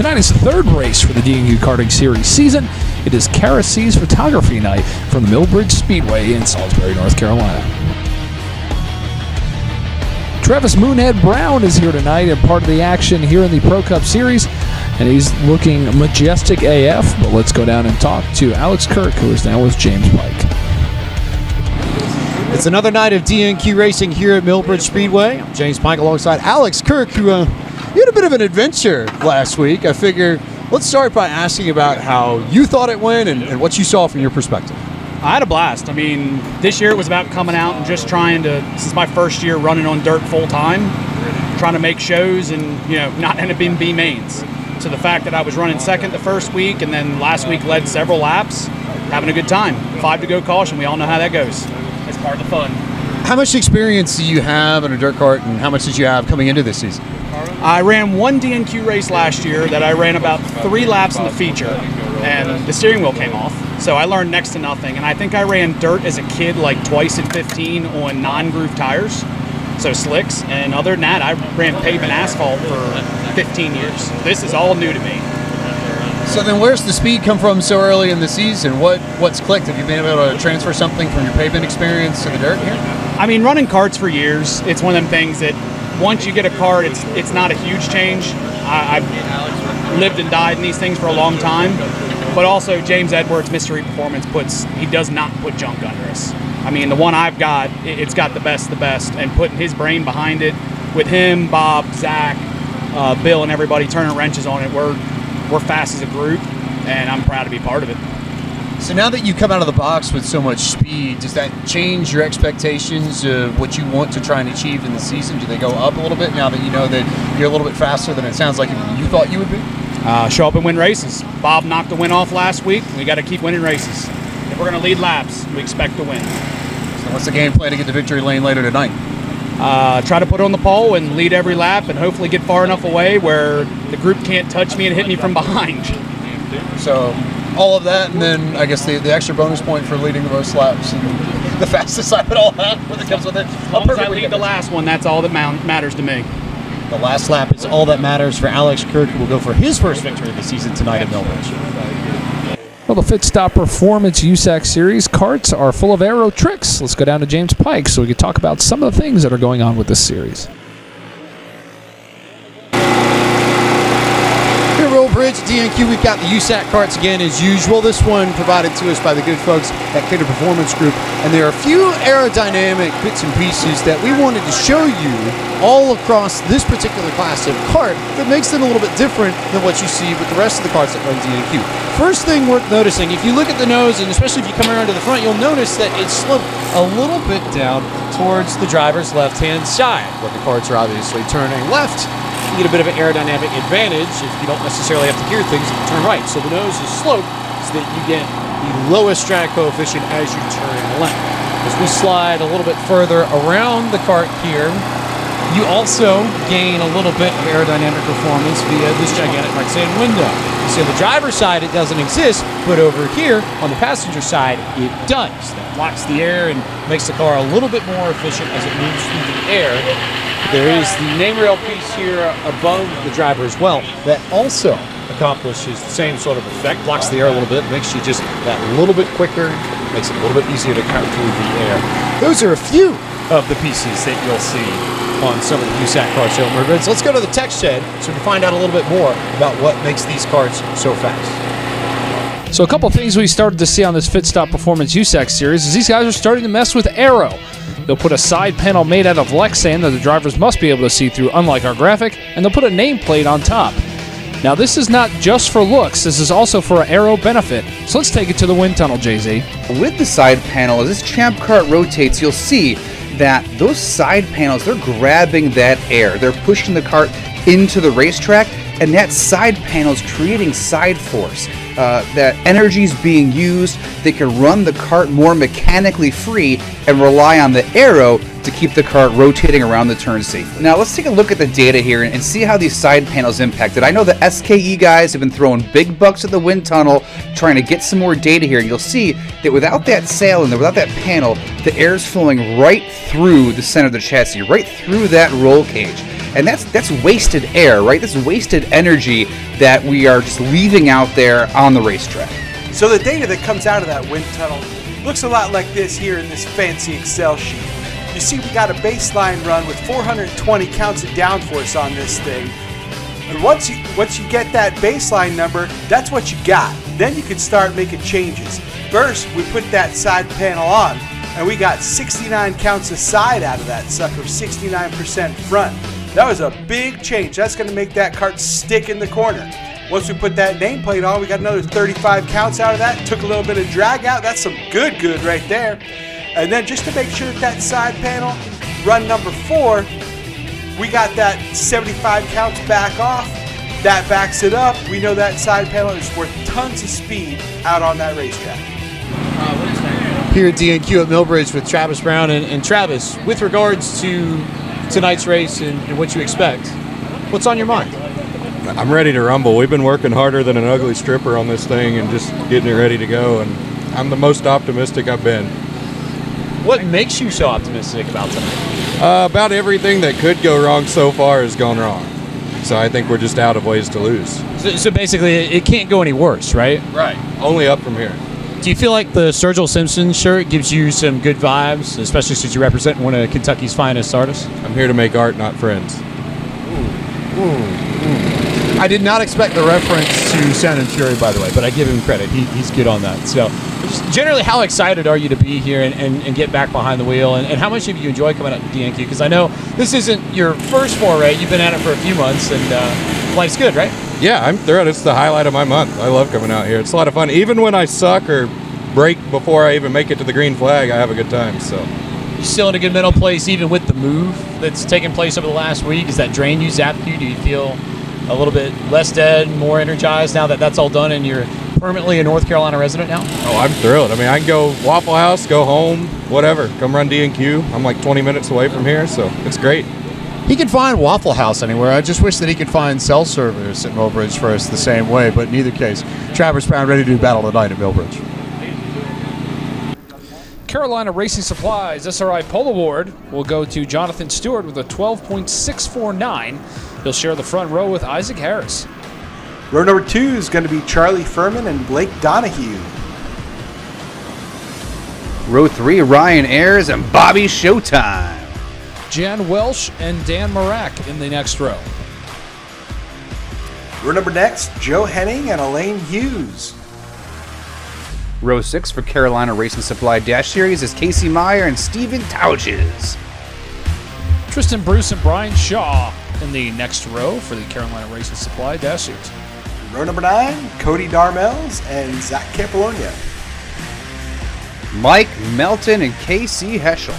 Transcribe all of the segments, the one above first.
Tonight is the third race for the D&Q Karting Series season. It is Kara C's Photography Night from the Millbridge Speedway in Salisbury, North Carolina. Travis Moonhead Brown is here tonight and part of the action here in the Pro Cup Series, and he's looking majestic AF. But let's go down and talk to Alex Kirk, who is now with James Pike. It's another night of D&Q racing here at Millbridge Speedway. I'm James Pike alongside Alex Kirk, who you had a bit of an adventure last week. I figure let's start by asking about how you thought it went and what you saw from your perspective. I had a blast. I mean, this year it was about coming out and just trying to, this is my first year running on dirt full time, trying to make shows and, not end up being B mains. So the fact that I was running second the first week and then last week led several laps, having a good time. 5 to go caution, we all know how that goes. It's part of the fun. How much experience do you have in a dirt kart and how much did you have coming into this season? I ran one D&Q race last year that I ran about 3 laps in the feature and the steering wheel came off. So I learned next to nothing. And I think I ran dirt as a kid like twice at 15 on non-groove tires, so slicks. And other than that, I ran pavement asphalt for 15 years. This is all new to me. So then where's the speed come from so early in the season? What's clicked? Have you been able to transfer something from your pavement experience to the dirt here? I mean, running karts for years, it's one of them things that once you get a kart, it's not a huge change. I've lived and died in these things for a long time. But also, James Edwards, Mystery Performance, he does not put junk under us. I mean, the one I've got, it's got the best, and putting his brain behind it with him, Bob, Zach, Bill, and everybody turning wrenches on it, we're fast as a group, and I'm proud to be part of it. So now that you come out of the box with so much speed, does that change your expectations of what you want to try and achieve in the season? Do they go up a little bit now that you know that you're a little bit faster than it sounds like you thought you would be? Show up and win races. Bob knocked the win off last week. We got to keep winning races. If we're going to lead laps, we expect to win. So what's the game plan to get to victory lane later tonight? Try to put it on the pole and lead every lap and hopefully get far enough away where the group can't touch me and hit me from behind. So all of that, and then I guess the extra bonus point for leading the most laps and the fastest lap and all that when it comes with it. As long as I lead the last one, that's all that matters to me. The last lap is all that matters for Alex Kirk, who will go for his first victory of the season tonight at Millbridge. Well, the Fit Stop Performance USAC Series karts are full of aero tricks. Let's go down to James Pike so we can talk about some of the things that are going on with this series. Here at Millbridge D&Q, we've got the USAC karts again as usual. This one provided to us by the good folks at Cater Performance Group. And there are a few aerodynamic bits and pieces that we wanted to show you all across this particular class of kart that makes them a little bit different than what you see with the rest of the karts that run D&Q. First thing worth noticing, if you look at the nose, and especially if you come around to the front, you'll notice that it's sloped a little bit down towards the driver's left-hand side, where the karts are obviously turning left. You get a bit of an aerodynamic advantage if you don't necessarily have to gear things if you turn right. So the nose is sloped so that you get the lowest drag coefficient as you turn left. As we slide a little bit further around the kart here, you also gain a little bit of aerodynamic performance via this gigantic Roxanne window. You see on the driver's side it doesn't exist, but over here on the passenger side it does. That blocks the air and makes the car a little bit more efficient as it moves through the air. There is the name rail piece here above the driver as well that also accomplishes the same sort of effect, blocks the air a little bit, makes you just that little bit quicker, makes it a little bit easier to cut through the air. Those are a few of the pieces that you'll see on some of the USAC karts here at Millbridge. So let's go to the tech shed so we can find out a little bit more about what makes these karts so fast. So a couple things we started to see on this Fit Stop Performance USAC Series is these guys are starting to mess with aero. They'll put a side panel made out of Lexan that the drivers must be able to see through, unlike our graphic, and they'll put a nameplate on top. Now this is not just for looks, this is also for an aero benefit. So let's take it to the wind tunnel, JZ. With the side panel, as this Champ kart rotates, you'll see that those side panels, they're grabbing that air. They're pushing the kart into the racetrack, and that side panel is creating side force. That energy is being used. They can run the kart more mechanically free and rely on the aero to keep the kart rotating around the turn safely. Now let's take a look at the data here and see how these side panels impacted. I know the SKE guys have been throwing big bucks at the wind tunnel trying to get some more data here, and you'll see that without that sail and without that panel, the air is flowing right through the center of the chassis, right through that roll cage. And that's wasted air, right? That's wasted energy that we are just leaving out there on the racetrack. So the data that comes out of that wind tunnel looks a lot like this here in this fancy Excel sheet. You see we got a baseline run with 420 counts of downforce on this thing. And once you get that baseline number, that's what you got. Then you can start making changes. First, we put that side panel on, and we got 69 counts of side out of that sucker, 69% front. That was a big change. That's going to make that kart stick in the corner. Once we put that nameplate on, we got another 35 counts out of that. Took a little bit of drag out. That's some good right there. And then just to make sure that side panel, run number 4, we got that 75 counts back off. That backs it up. We know that side panel is worth tons of speed out on that racetrack. Here at DNQ at Millbridge with Travis Brown. And Travis, with regards to tonight's race and what you expect, what's on your mind? I'm ready to rumble. We've been working harder than an ugly stripper on this thing and just getting it ready to go. And I'm the most optimistic I've been. What makes you so optimistic about tonight? About everything that could go wrong so far has gone wrong. So I think we're just out of ways to lose. So basically, it can't go any worse, right? Right. Only up from here. Do you feel like the Sergio Simpson shirt gives you some good vibes, especially since you represent one of Kentucky's finest artists? I'm here to make art, not friends. I did not expect the reference to Sound and Fury, by the way, but I give him credit. He's good on that. So, just generally, how excited are you to be here and get back behind the wheel? And how much have you enjoyed coming out to DNQ? Because I know this isn't your first foray. You've been at it for a few months, and life's good, right? Yeah, I'm thrilled. It's the highlight of my month. I love coming out here. It's a lot of fun. Even when I suck or break before I even make it to the green flag, I have a good time. So, you still in a good mental place, even with the move that's taken place over the last week? Is that drain you, zapped you? Do you feel a little bit less dead, more energized now that that's all done and you're permanently a North Carolina resident now? Oh, I'm thrilled. I mean, I can go Waffle House, go home, whatever. Come run DNQ. I'm like 20 minutes away from here, so it's great. He can find Waffle House anywhere. I just wish that he could find cell service at Millbridge for us the same way, but in either case, Travis Brown ready to do battle tonight at Millbridge. Carolina Racing Supplies SRI Pole Award will go to Jonathan Stewart with a 12.649. He'll share the front row with Isaac Harris. Row number 2 is going to be Charlie Furman and Blake Donahue. Row 3, Ryan Ayers and Bobby Showtime. Jan Welsh and Dan Marak in the next row. Row number next, Joe Henning and Elaine Hughes. Row 6 for Carolina Racing Supply Dash Series is Casey Meyer and Steven Touches. Tristan Bruce and Brian Shaw in the next row for the Carolina Racing Supply Dash Series. Row number 9, Cody Darmels and Zach Campolonia. Mike Melton and KC Heschel.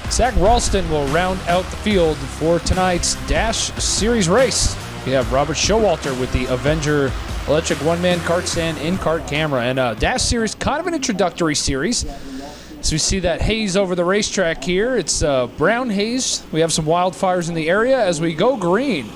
Zach Ralston will round out the field for tonight's Dash Series race. We have Robert Showalter with the Avenger Electric one-man kart stand in-kart camera. And Dash Series, kind of an introductory series. So we see that haze over the racetrack here. It's brown haze. We have some wildfires in the area as we go green.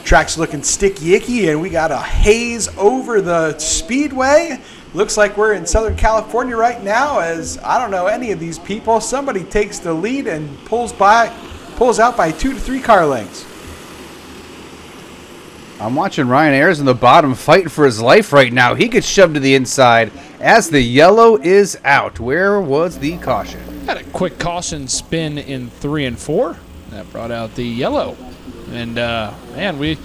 Track's looking sticky icky, and we got a haze over the speedway. Looks like we're in Southern California right now, as I don't know any of these people. Somebody takes the lead and pulls out by 2 to 3 car lengths. I'm watching Ryan Ayers in the bottom fighting for his life right now. He gets shoved to the inside as the yellow is out. Where was the caution? Had a quick caution spin in 3 and 4. That brought out the yellow. And, man, we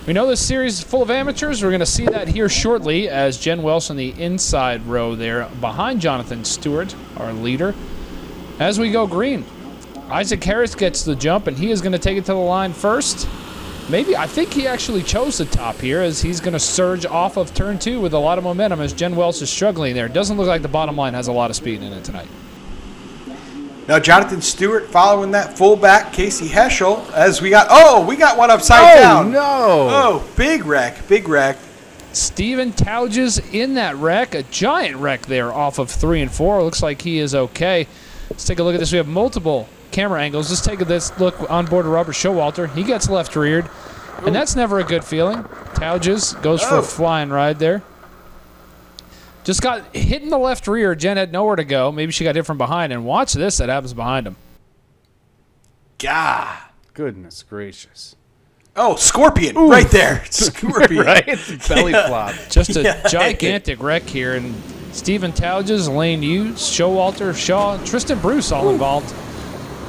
know this series is full of amateurs. We're going to see that here shortly as Jen Welsh in the inside row there behind Jonathan Stewart, our leader. As we go green, Isaac Harris gets the jump, and he is going to take it to the line first. Maybe, I think he actually chose the top here as he's going to surge off of turn 2 with a lot of momentum as Jen Welsh is struggling there. Doesn't look like the bottom line has a lot of speed in it tonight. Now Jonathan Stewart following that fullback, Casey Heschel, as we got one upside down. No. Oh, big wreck. Steven Touges in that wreck, a giant wreck there off of 3 and 4. Looks like he is okay. Let's take a look at this. We have multiple camera angles. Let's take this look on board of Robert Showalter. He gets left reared, and that's never a good feeling. Touges goes for a flying ride there. Just got hit in the left rear. Jen had nowhere to go. Maybe she got hit from behind, and watch this that happens behind him. God. Goodness gracious. Oh, Scorpion, right there. Scorpion. Right? Belly flop. Just a gigantic wreck here, and Stephen Towges, Lane Hughes, Showalter, Shaw, Tristan Bruce all involved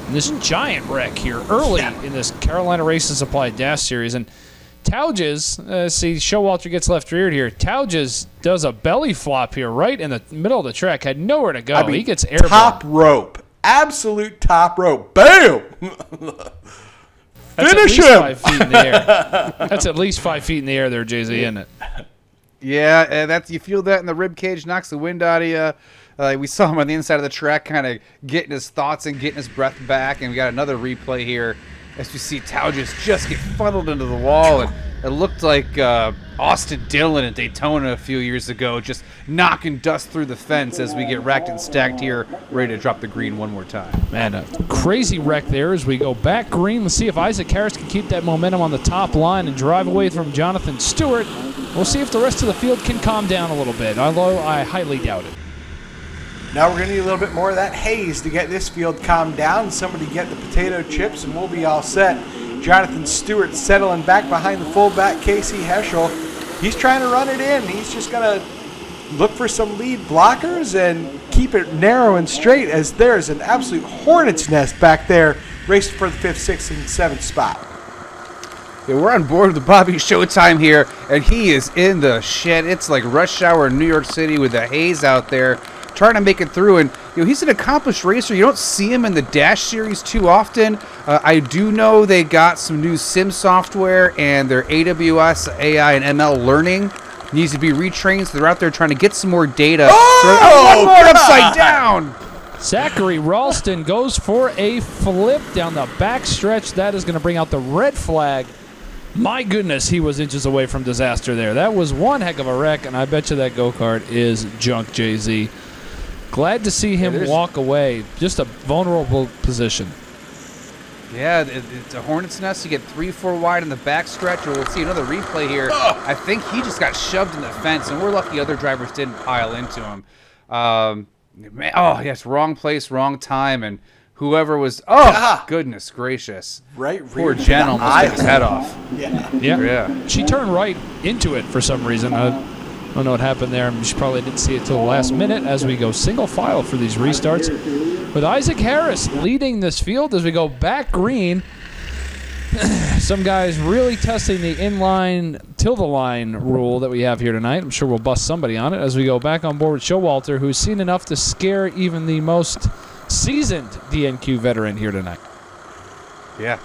in this giant wreck here early in this Carolina Racing Supply Dash Series. And Towges, see, Showalter gets left-reared here. Towges does a belly flop here right in the middle of the track, had nowhere to go. I mean, he gets airborne. top rope. Absolute top rope. Bam! That's Finish at him! least 5 feet in the air. That's at least 5 feet in the air there, Jay-Z, isn't it? Yeah, that's you feel that in the rib cage, knocks the wind out of you. We saw him on the inside of the track, kind of getting his thoughts and getting his breath back. And we got another replay here as we see Towges just get funneled into the wall, and it looked like Austin Dillon at Daytona a few years ago, just knocking dust through the fence as we get racked and stacked here, ready to drop the green one more time. Man, a crazy wreck there as we go back green. Let's see if Isaac Harris can keep that momentum on the top line and drive away from Jonathan Stewart. We'll see if the rest of the field can calm down a little bit, although I highly doubt it. Now we're going to need a little bit more of that haze to get this field calmed down. Somebody get the potato chips and we'll be all set. Jonathan Stewart settling back behind the fullback, Casey Heschel. He's trying to run it in. He's just going to look for some lead blockers and keep it narrow and straight, as there's an absolute hornet's nest back there racing for the 5th, 6th, and 7th spot. Yeah, we're on board with Bobby Showtime here, and he is in the shed. It's like rush hour in New York City with the haze out there, trying to make it through. And he's an accomplished racer. You don't see him in the Dash Series too often. I do know they got some new sim software, and their AWS, AI, and ML learning needs to be retrained, so they're out there trying to get some more data. One more upside down! Zachary Ralston goes for a flip down the back stretch. That is going to bring out the red flag. My goodness, he was inches away from disaster there. That was one heck of a wreck, and I bet you that go-kart is junk, Jay-Z. Glad to see him walk away. Just a vulnerable position. Yeah, it's a hornet's nest. You get 3-4 wide in the back stretch. We'll see another replay here. I think he just got shoved in the fence, and we're lucky other drivers didn't pile into him. Man, oh, yes, wrong place, wrong time, and whoever was... Oh, goodness gracious. Right, poor Jen almost took his head off. Yeah. She turned right into it for some reason. I don't know what happened there. She probably didn't see it till the last minute as we go single file for these restarts. With Isaac Harris leading this field as we go back green. Some guys really testing the inline till the line rule that we have here tonight. I'm sure we'll bust somebody on it as we go back on board with Showalter, who's seen enough to scare even the most seasoned DNQ veteran here tonight. Yeah.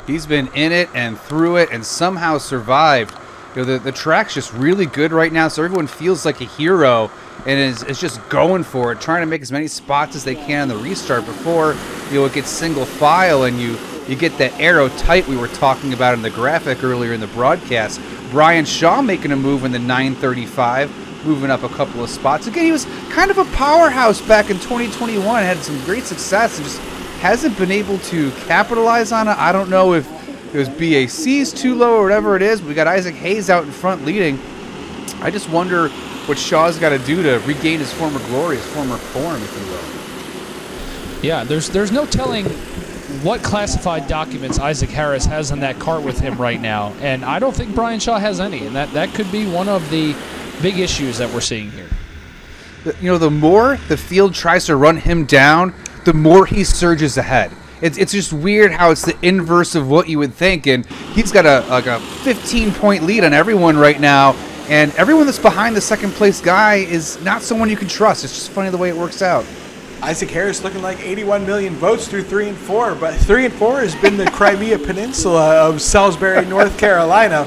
He's been in it and through it and somehow survived. The track's just really good right now, so everyone feels like a hero and is just going for it, trying to make as many spots as they can on the restart before it gets single file and you get that arrow tight we were talking about in the graphic earlier in the broadcast. Brian Shaw making a move in the 935, moving up a couple of spots. Again, he was kind of a powerhouse back in 2021, had some great success and just hasn't been able to capitalize on it. I don't know if it was BAC's too low or whatever it is. We got Isaac Hayes out in front leading. I just wonder what Shaw's got to do to regain his former glory, his former form, if you will. Yeah, there's no telling what classified documents Isaac Harris has in that cart with him right now, and I don't think Brian Shaw has any, and that could be one of the big issues that we're seeing here. The more the field tries to run him down, the more he surges ahead. It's just weird how it's the inverse of what you would think, and he's got a 15-point lead on everyone right now, and everyone that's behind the second-place guy is not someone you can trust. It's just funny the way it works out. Isaac Harris looking like 81 million votes through 3 and 4, but 3 and 4 has been the Crimea Peninsula of Salisbury, North Carolina.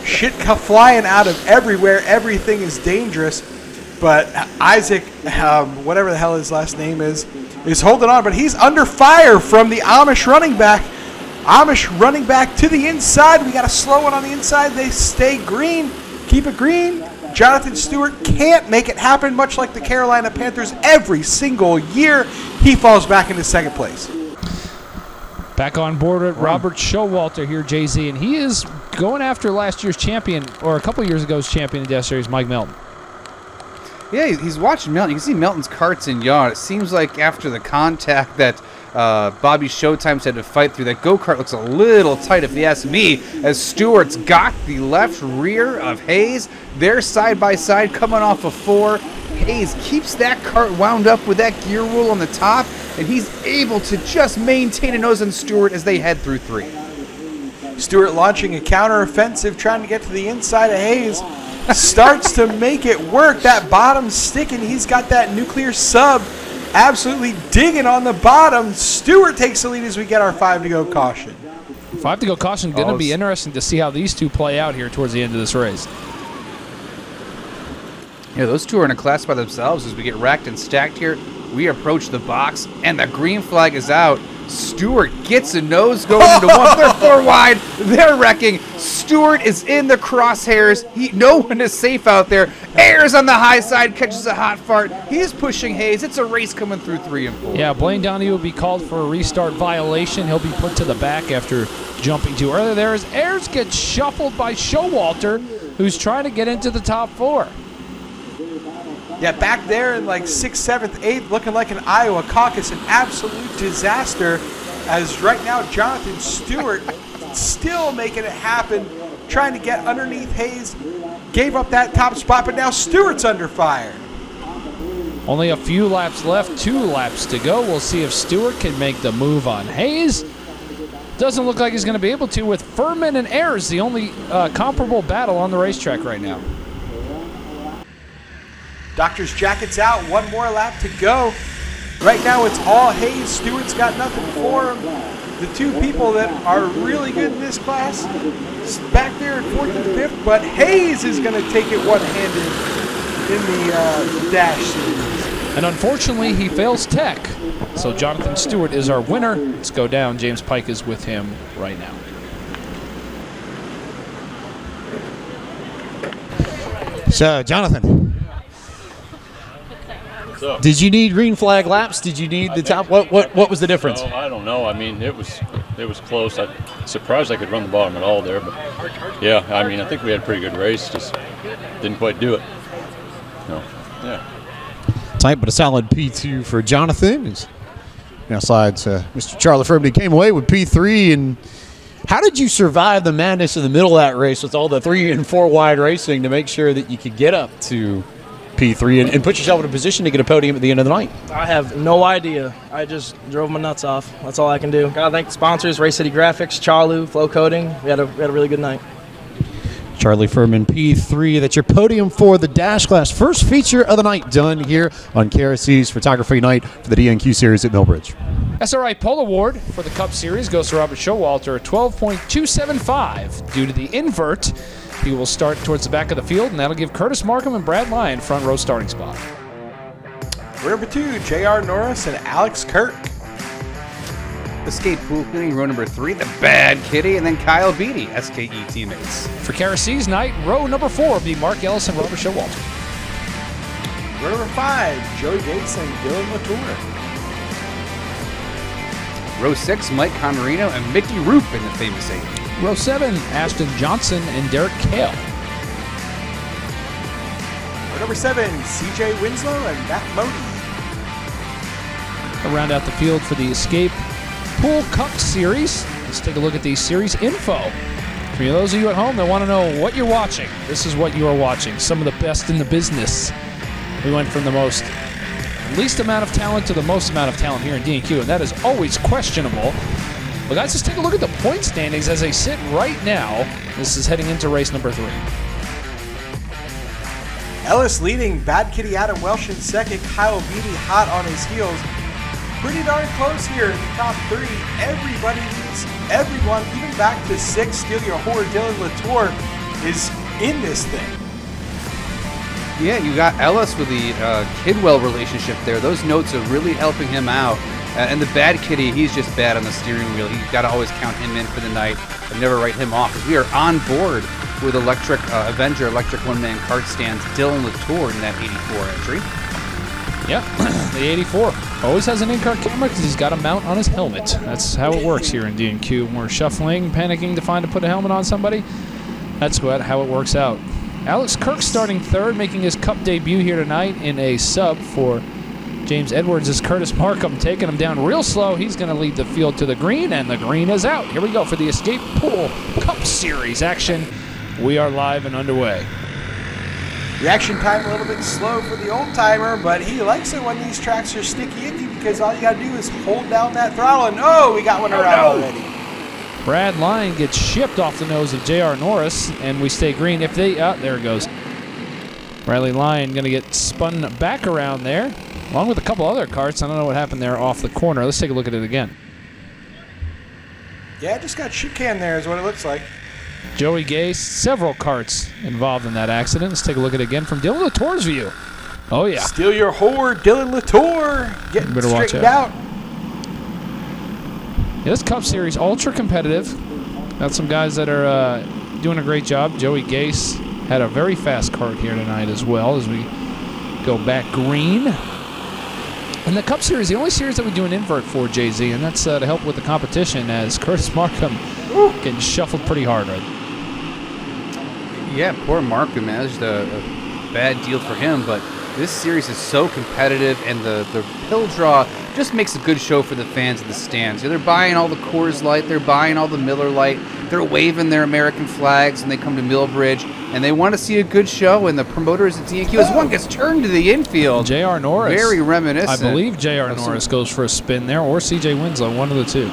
Shit flying out of everywhere. Everything is dangerous, but Isaac, whatever the hell his last name is holding on, but he's under fire from the Amish running back. Amish running back to the inside. We got a slow one on the inside. They stay green. Keep it green. Jonathan Stewart can't make it happen, much like the Carolina Panthers every single year. He falls back into second place. Back on board with Robert Showalter here, Jay-Z, and he is going after last year's champion, or a couple years ago's champion in the Dash Series, Mike Melton. Yeah, he's watching Melton. You can see Melton's carts in yaw. It seems like after the contact that Bobby Showtime's had to fight through. That go-kart looks a little tight, if you ask me, as Stewart's got the left rear of Hayes. They're side by side coming off of 4. Hayes keeps that kart wound up with that gear rule on the top, and he's able to just maintain a nose on Stewart as they head through 3. Stewart launching a counter-offensive, trying to get to the inside of Hayes. Starts to make it work. That bottom's sticking. He's got that nuclear sub absolutely digging on the bottom. Stewart takes the lead as we get our 5 to go caution. 5 to go caution. Going to be interesting to see how these two play out here towards the end of this race. Yeah, those two are in a class by themselves as we get racked and stacked here. We approach the box, and the green flag is out. Stewart gets a nose going into 1. They're 4 wide. They're wrecking. Stewart is in the crosshairs. No one is safe out there. Ayers on the high side, catches a hot fart. He's pushing Hayes. It's a race coming through 3 and 4. Yeah, Blaine Donahue will be called for a restart violation. He'll be put to the back after jumping too early there as Ayers gets shuffled by Showalter, who's trying to get into the top 4. Yeah, back there in like 6th, 7th, 8th, looking like an Iowa caucus, an absolute disaster. As right now, Jonathan Stewart still making it happen, trying to get underneath Hayes. Gave up that top spot, but now Stewart's under fire. Only a few laps left, 2 laps to go. We'll see if Stewart can make the move on Hayes. Doesn't look like he's going to be able to, with Furman and Ayers the only comparable battle on the racetrack right now. Doctor's jacket's out, 1 more lap to go. Right now it's all Hayes. Stewart's got nothing for him. The 2 people that are really good in this class back there at 4th and 5th, but Hayes is going to take it one-handed in the Dash Series. And unfortunately, he fails tech. So Jonathan Stewart is our winner. Let's go down. James Pike is with him right now. So, Jonathan, did you need green flag laps? Did you need the top? What was the difference? No, I don't know. I mean, it was close. I'm surprised I could run the bottom at all there, but yeah, I mean, I think we had a pretty good race. Just didn't quite do it. No, yeah. Tight, but a solid P2 for Jonathan. Now slides Mr. Charlie Furman came away with P3. And how did you survive the madness in the middle of that race with all the 3 and 4 wide racing to make sure that you could get up to P3 and put yourself in a position to get a podium at the end of the night? I have no idea. I just drove my nuts off. That's all I can do. Gotta thank the sponsors, Race City Graphics, Charlu, Flow Coating. We had a really good night. Charlie Furman, P3. That's your podium for the Dash class. First feature of the night done here on KRC's Photography Night for the DNQ Series at Millbridge. SRI Pole Award for the Cup Series goes to Robert Showalter, 12.275. Due to the invert, he will start towards the back of the field, and that'll give Curtis Markham and Brad Lyon front row starting spot. Number 2, J.R. Norris and Alex Kirk. Escape Pool Cleaning, row number 3, the Bad Kitty, and then Kyle Beatty, SKE teammates. For KRC's night, row number 4 will be Mark Ellis and Robert Showalter. Row number 5, Joey Gates and Dylan Latour. Row 6, Mike Connerino and Mickey Roop in the famous 8. Row 7, Ashton Johnson and Derek Kale. Row number 7, CJ Winslow and Matt Modi. We'll round out the field for the Escape Pool Cup Series. Let's take a look at the series info. For those of you at home that want to know what you're watching, this is what you are watching. Some of the best in the business. We went from the least amount of talent to the most amount of talent here in DNQ, and that is always questionable. But guys, let's take a look at the point standings as they sit right now. This is heading into race number 3. Ellis leading, Bad Kitty Adam Welsh in second, Kyle Beatty hot on his heels. Pretty darn close here in the top 3. Everybody needs everyone, even back to 6. Steal Your Horror, Dylan Latour is in this thing. Yeah, you got Ellis with the Kidwell relationship there. Those notes are really helping him out. And the Bad Kitty, he's just bad on the steering wheel. You've got to always count him in for the night and never write him off, because we are on board with Electric Avenger Electric One-Man Kart Stands Dylan Latour in that 84 entry. Yep, the 84 always has an in-car camera because he's got a mount on his helmet. That's how it works here in DNQ. When we're shuffling, panicking to put a helmet on somebody, that's how it works out. Alex Kirk starting 3rd, making his Cup debut here tonight in a sub for James Edwards is Curtis Markham taking him down real slow. He's going to lead the field to the green, and the green is out. Here we go for the Escape Pool Cup Series action. We are live and underway. Reaction time a little bit slow for the old timer, but he likes it when these tracks are sticky icky because all you got to do is hold down that throttle, and oh, we got one around already. Brad Lyon gets shipped off the nose of J.R. Norris, and we stay green. If they, there it goes. Riley Lyon going to get spun back around there, along with a couple other karts. I don't know what happened there off the corner. Let's take a look at it again. Yeah, just got shit canned there is what it looks like. Joey Gay, several karts involved in that accident. Let's take a look at it again from Dylan Latour's view. Oh, yeah. Steal your whore, Dylan Latour. Getting straightened out. Yeah, this Cup Series, ultra competitive. Got some guys that are doing a great job. Joey Gase had a very fast kart here tonight as well as we go back green. And the Cup Series, the only series that we do an invert for, Jay-Z, and that's to help with the competition as Curtis Markham getting shuffled pretty hard right. Yeah, poor Markham, man. It's just a bad deal for him, but this series is so competitive, and the pill draw just makes a good show for the fans in the stands. They're buying all the Coors Light, they're buying all the Miller Lite, they're waving their American flags, and they come to Millbridge, and they want to see a good show, and the promoters at DNQ, as one gets turned to the infield. J.R. Norris. Very reminiscent. I believe J.R. Norris goes for a spin there, or C.J. Winslow, one of the two.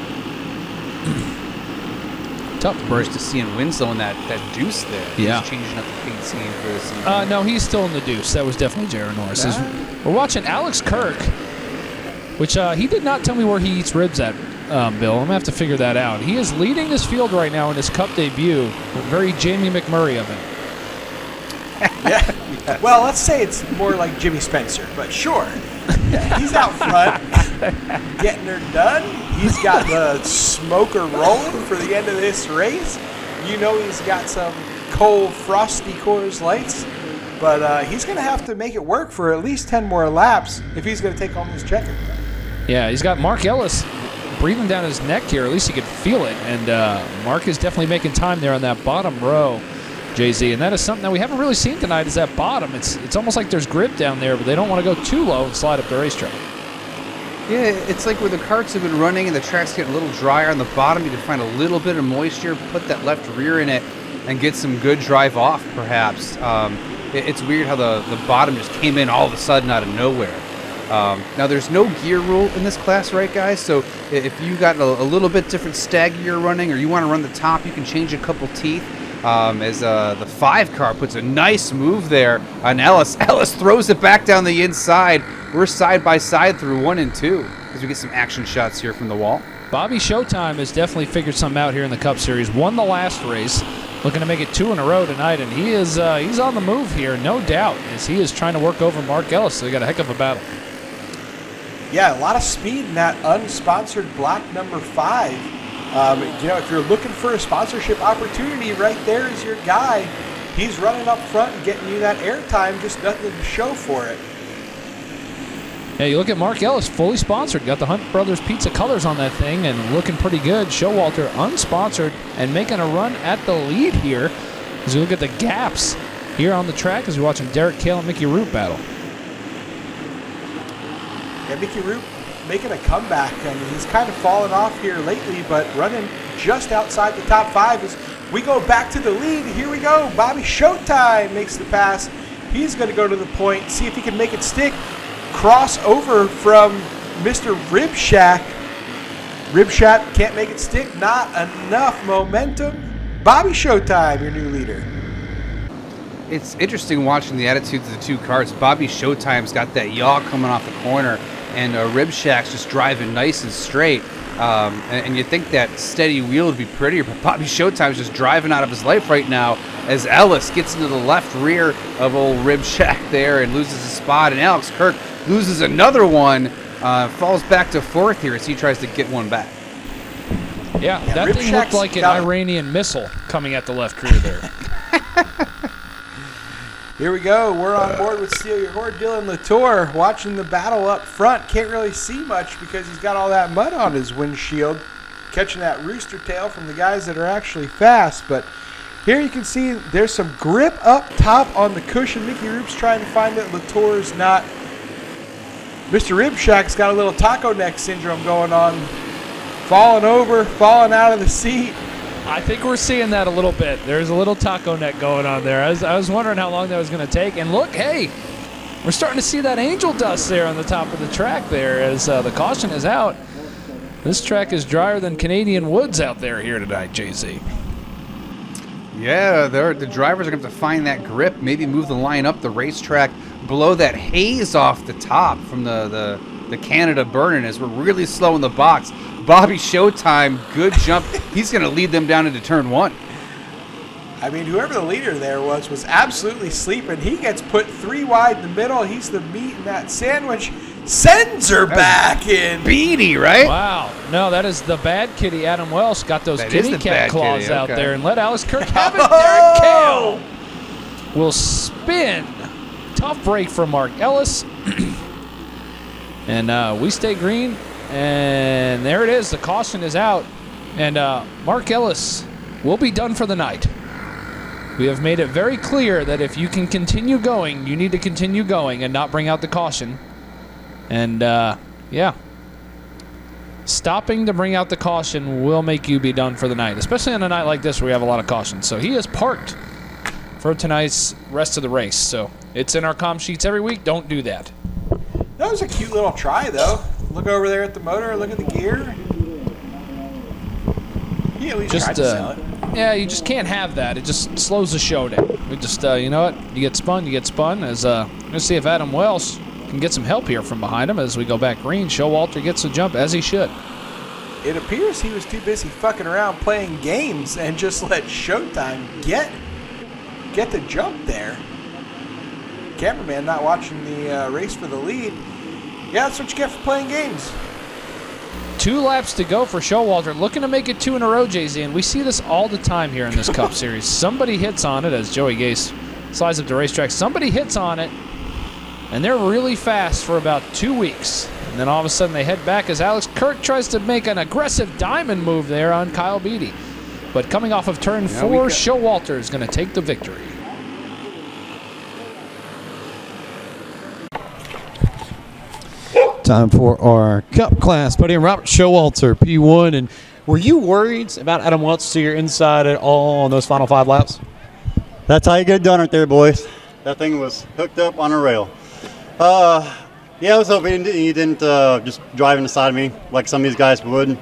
Tough burst to see in Winslow in that deuce there. Yeah. He's changing up the paint scheme for this season. No, he's still in the deuce. That was definitely J.R. Norris. We're watching Alex Kirk, which he did not tell me where he eats ribs at, Bill. I'm going to have to figure that out. He is leading this field right now in his Cup debut. Very Jamie McMurray of him. Yeah. Well, let's say it's more like Jimmy Spencer, but sure. Yeah, he's out front getting her done. He's got the smoker rolling for the end of this race. You know he's got some cold, frosty Coors Lights, but he's going to have to make it work for at least 10 more laps if he's going to take home this checker. Yeah, he's got Mark Ellis breathing down his neck here. At least he could feel it, and Mark is definitely making time there on that bottom row, Jay-Z, and that is something that we haven't really seen tonight is that bottom. It's almost like there's grip down there, but they don't want to go too low and slide up the racetrack. Yeah, it's like where the karts have been running and the track's getting a little drier on the bottom, you can find a little bit of moisture, put that left rear in it, and get some good drive off, perhaps. It's weird how the bottom just came in all of a sudden out of nowhere. Now, there's no gear rule in this class, right, guys? So if you got a little bit different stag gear running or you want to run the top, you can change a couple teeth. As the 5 car puts a nice move there on Ellis. Ellis throws it back down the inside. We're side by side through 1 and 2 as we get some action shots here from the wall. Bobby Showtime has definitely figured something out here in the Cup Series. Won the last race, looking to make it 2 in a row tonight, and he is he's on the move here, no doubt, as he is trying to work over Mark Ellis. So they got a heck of a battle. Yeah, a lot of speed in that unsponsored block number 5. You know, if you're looking for a sponsorship opportunity, right there is your guy. He's running up front and getting you that airtime, just nothing to show for it. Yeah, you look at Mark Ellis, fully sponsored. Got the Hunt Brothers Pizza colors on that thing and looking pretty good. Showalter unsponsored and making a run at the lead here as we look at the gaps here on the track as we're watching Derek Cale and Mickey Root battle. Yeah, Mickey Root making a comeback. I mean, he's kind of fallen off here lately, but running just outside the top 5 as we go back to the lead. Here we go. Bobby Showtime makes the pass. He's going to go to the point, see if he can make it stick. Cross over from Mr. Rib Shack. Rib Shack can't make it stick. Not enough momentum. Bobby Showtime, your new leader. It's interesting watching the attitudes of the two cars. Bobby Showtime's got that yaw coming off the corner, and Rib Shack's just driving nice and straight. And you think that steady wheel would be prettier, but Bobby Showtime's just driving out of his life right now as Ellis gets into the left rear of old Rib Shack there and loses his spot, and Alex Kirk loses another one, falls back to 4th here as he tries to get one back. Yeah, that thing looked like an Iranian missile coming at the left rear there. Here we go. We're on board with Steal Your Horde. Dylan Latour watching the battle up front. Can't really see much because he's got all that mud on his windshield. Catching that rooster tail from the guys that are actually fast. But here you can see there's some grip up top on the cushion. Mickey Roop's trying to find it. Latour's not Mr. Ribshack's got a little taco neck syndrome going on. Falling over, falling out of the seat. I think we're seeing that a little bit. There's a little taco neck going on there. I was wondering how long that was going to take. And look, hey, we're starting to see that angel dust there on the top of the track there as the caution is out. This track is drier than Canadian woods out there here tonight, JZ. Yeah, the drivers are going to have to find that grip, maybe move the line up the racetrack, blow that haze off the top from the Canada burning as we're really slow in the box. Bobby Showtime, good jump. He's going to lead them down into turn 1. I mean, whoever the leader there was absolutely sleeping. He gets put 3 wide in the middle. He's the meat in that sandwich. Sends her back in. Beatty, right? Wow. No, that is the bad kitty. Adam Welsh got those kitty cat claws out there and let Alex Kirk have it. Derek Kale will spin. Tough break for Mark Ellis. And we stay green. And there it is. The caution is out. And Mark Ellis will be done for the night. We have made it very clear that if you can continue going, you need to continue going and not bring out the caution. And, yeah. Stopping to bring out the caution will make you be done for the night, especially on a night like this where we have a lot of caution. So he is parked for tonight's rest of the race. So it's in our comm sheets every week. Don't do that. That was a cute little try, though. Look over there at the motor. Look at the gear. He at least tried to sell it. Yeah, you just can't have that. It just slows the show down. We just, you know what? You get spun, you get spun. As let's see if Adam Welsh can get some help here from behind him as we go back green. Showalter gets a jump as he should. It appears he was too busy fucking around playing games and just let Showtime get the jump there. Cameraman not watching the race for the lead. Yeah, that's what you get for playing games. 2 laps to go for Showalter, looking to make it 2 in a row, JZ, and we see this all the time here in this Cup Series. Somebody hits on it as Joey Gase slides up the racetrack. Somebody hits on it, and they're really fast for about 2 weeks. And then all of a sudden they head back as Alex Kirk tries to make an aggressive diamond move there on Kyle Beatty. But coming off of turn 4, Showalter is going to take the victory. Time for our Cup class. Buddy and Robert Showalter, P1. And were you worried about Adam Welch to your inside at all on those final 5 laps? That's how you get done right there, boys. That thing was hooked up on a rail. Yeah, I was hoping he didn't just drive in the side of me like some of these guys would.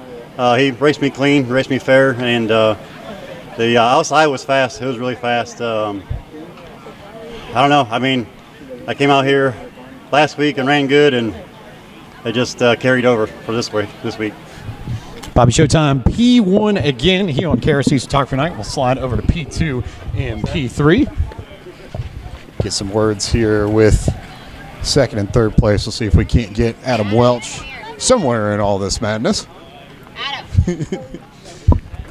He raced me clean, raced me fair, and the outside was fast. It was really fast. I don't know. I mean, I came out here last week and ran good, and it just carried over for this week. Bobby Showtime, P1 again here on KRC's Photography Night. We'll slide over to P2 and P3. Get some words here with second and third place. We'll see if we can't get Adam Welch somewhere in all this madness.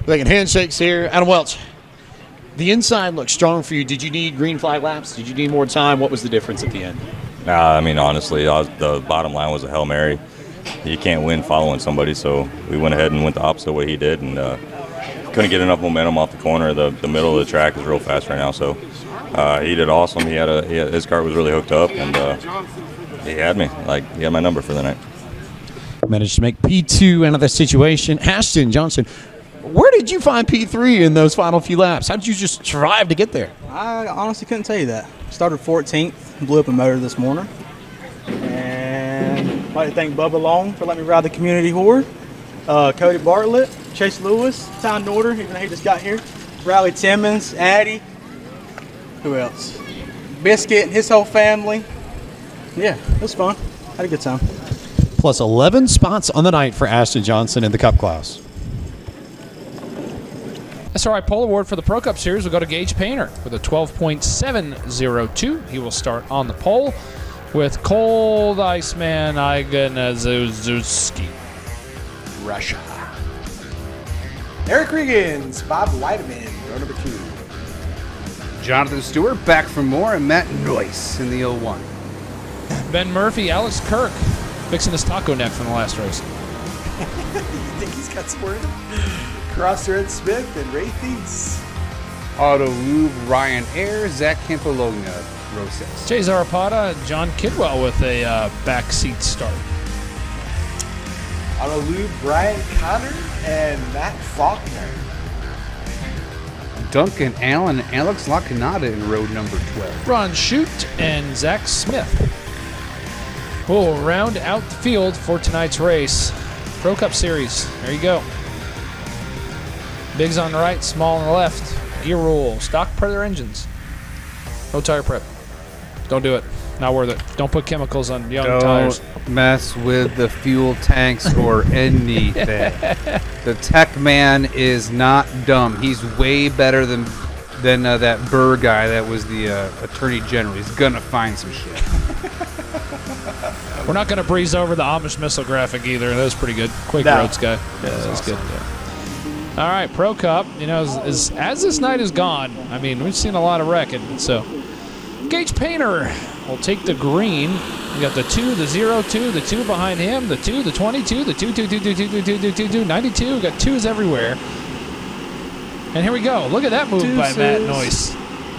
Making handshakes here. Adam Welch, the inside looks strong for you. Did you need green flag laps? Did you need more time? What was the difference at the end? I mean, honestly, the bottom line was a Hail Mary. You can't win following somebody, so we went ahead and went the opposite way he did, and couldn't get enough momentum off the corner. The middle of the track is real fast right now, so he did awesome. His car was really hooked up, and he had me. He had my number for the night. Managed to make P2 out of that situation. Ashton Johnson, where did you find P3 in those final few laps? How did you just survive to get there? I honestly couldn't tell you that. Started 14th, blew up a motor this morning. And I'd like to thank Bubba Long for letting me ride the Community Horde. Cody Bartlett, Chase Lewis, Tom Norder, even though he just got here. Riley Timmons, Addy. Who else? Biscuit and his whole family. Yeah, it was fun. Had a good time. Plus 11 spots on the night for Ashton Johnson in the Cup class. SRI Pole Award for the Pro Cup Series will go to Gage Painter with a 12.702. He will start on the pole with Cold Iceman Igan Azuzuski, Russia. Eric Regans, Bob Weideman, row number 2. Jonathan Stewart back for more, and Matt Noyce in the 01. Ben Murphy, Alex Kirk, fixing his taco neck from the last race. You think he's got some word? Crossroad Smith and Ray Thies. Auto Lube, Ryan Ayers, Zach Campologna, row 6. Jay Zarapata and John Kidwell with a backseat start. Otto Lube, Brian Connor, and Matt Faulkner. Duncan Allen and Alex Lacanada in row number 12. Ron Shute and Zach Smith will round out the field for tonight's race. Pro Cup Series. There you go. Bigs on the right, small on the left. Gear rule. Stock Predator engines. No tire prep. Don't do it. Not worth it. Don't put chemicals on young tires. Don't mess with the fuel tanks or anything. The tech man is not dumb. He's way better than that Burr guy that was the attorney general. He's gonna find some shit. We're not going to breeze over the Amish missile graphic either. That was pretty good. Quake Roads guy. Yeah, that was good. Yeah. All right, Pro Cup. You know, as this night is gone, I mean, we've seen a lot of wrecking. So, Gage Painter will take the green. We got the 2, the 0, 2, the 2 behind him, the 2, the 22, the 2, 2, 2, 2, 2, 2, 2, 2, 2, 92. We got 2s everywhere. And here we go. Look at that move by Matt Noyce.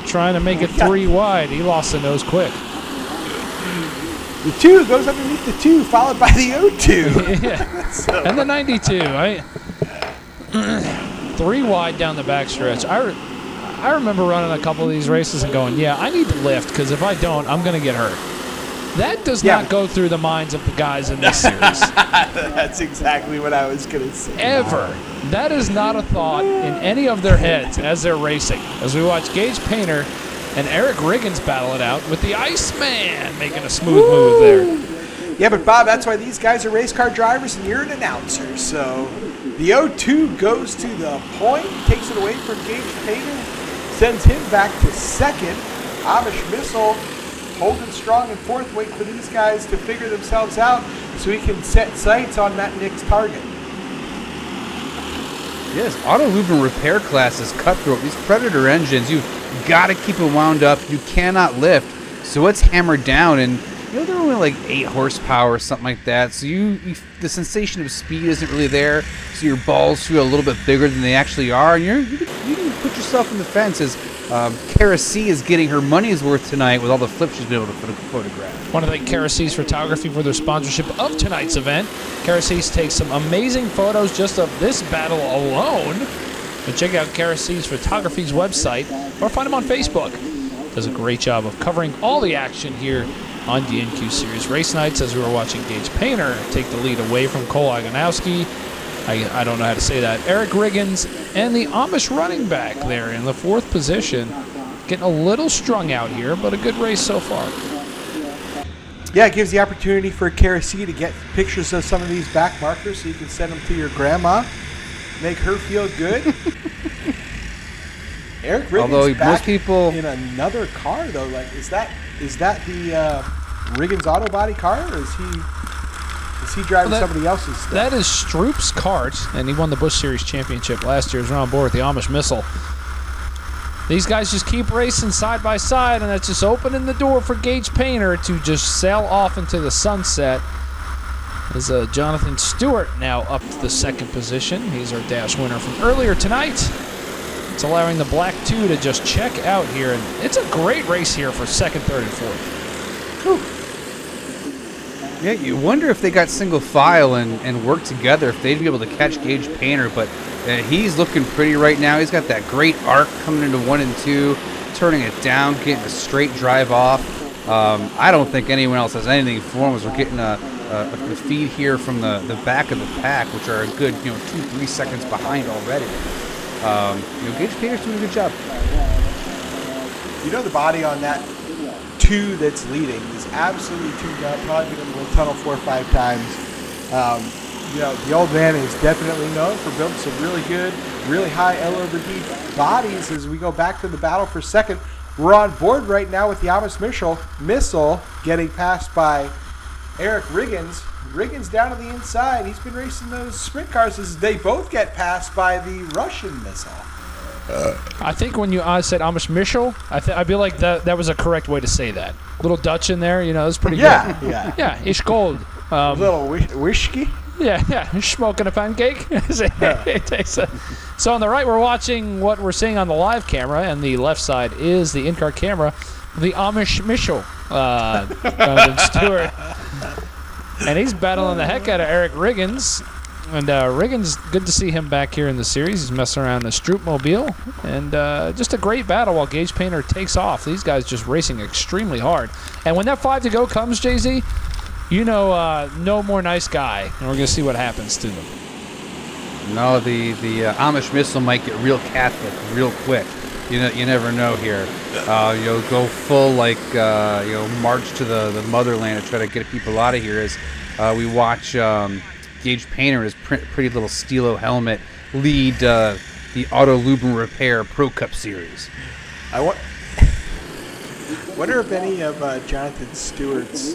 Trying to make it 3 wide. He lost the nose quick. The 2 goes underneath the 2, followed by the 0-2. Yeah. And the 92. 3 wide down the backstretch. I remember running a couple of these races and going, yeah, I need to lift because if I don't, I'm going to get hurt. That does not go through the minds of the guys in this series. That's exactly what I was going to say. Ever. That is not a thought in any of their heads as they're racing. As we watch Gage Painter and Eric Riggins battle it out with the Iceman making a smooth move there. Yeah, but Bob, that's why these guys are race car drivers and you're an announcer. So the 0-2 goes to the point, takes it away from Gage Painter, sends him back to second. Amish Missile holding strong in fourth, waiting for these guys to figure themselves out so he can set sights on that Nick's target. Yes, Auto Lube and Repair class is cutthroat. These Predator engines, you've got to keep it wound up. You cannot lift. So it's hammered down, and you know they're only like 8 horsepower or something like that. So the sensation of speed isn't really there. So your balls feel a little bit bigger than they actually are, and you can put yourself in the fence as Kara C is getting her money's worth tonight with all the flips she's been able to photograph. Want to thank Kara C's Photography for their sponsorship of tonight's event. Kara C's takes some amazing photos just of this battle alone. But check out Kara C's Photography's website or find him on Facebook. Does a great job of covering all the action here on DNQ Series Race Nights as we were watching Gage Painter take the lead away from Cole Agonowski. I don't know how to say that. Eric Riggins and the Amish running back there in the 4th position. Getting a little strung out here, but a good race so far. Yeah, it gives the opportunity for Kara C to get pictures of some of these back markers so you can send them to your grandma. Make her feel good. Eric Riggins back most people in another car, though. Like, is that the Riggins Auto Body car, or is he driving somebody else's stuff? That is Stroop's kart, and he won the Busch Series Championship last year. He's on board with the Amish Missile. These guys just keep racing side by side, and that's just opening the door for Gage Painter to just sail off into the sunset. As Jonathan Stewart now up to the 2nd position. He's our dash winner from earlier tonight. It's allowing the Black 2 to just check out here, and it's a great race here for 2nd, 3rd, and 4th. Whew. Yeah, you wonder if they got single file and work together, if they'd be able to catch Gage Painter, but he's looking pretty right now. He's got that great arc coming into 1 and 2, turning it down, getting a straight drive off. I don't think anyone else has anything for him as we're getting a feed here from the back of the pack, which are a good 2-3 seconds behind already. Gage Painter's doing a good job. The body on that 2 that's leading is absolutely tuned up. Probably been in the tunnel 4 or 5 times. The old man is definitely known for building some really good, really high L over D bodies. As we go back to the battle for 2nd, we're on board right now with the Amish Missile getting passed by Eric Riggins. Riggins down to the inside. He's been racing those sprint cars as they both get passed by the Russian Missile. I think when you said Amish Missile, I feel like that was a correct way to say that. Little Dutch in there, that's pretty good. Yeah, it's gold. A little whiskey. Yeah, smoking a pancake. So on the right, we're watching what we're seeing on the live camera, and the left side is the in-car camera. the Amish Mitchell, Jonathan Stewart. And he's battling the heck out of Eric Riggins. And Riggins, good to see him back here in the series. He's messing around the Stroopmobile. And just a great battle while Gage Painter takes off. These guys just racing extremely hard. And when that 5 to go comes, Jay-Z, you know no more nice guy. And we're going to see what happens to them. No, the Amish missile might get real Catholic real quick. You never know here. You'll go full march to the motherland to try to get people out of here. As we watch Gage Painter in his pretty little Stilo helmet lead the Auto Lube and Repair Pro Cup Series. I wonder if any of Jonathan Stewart's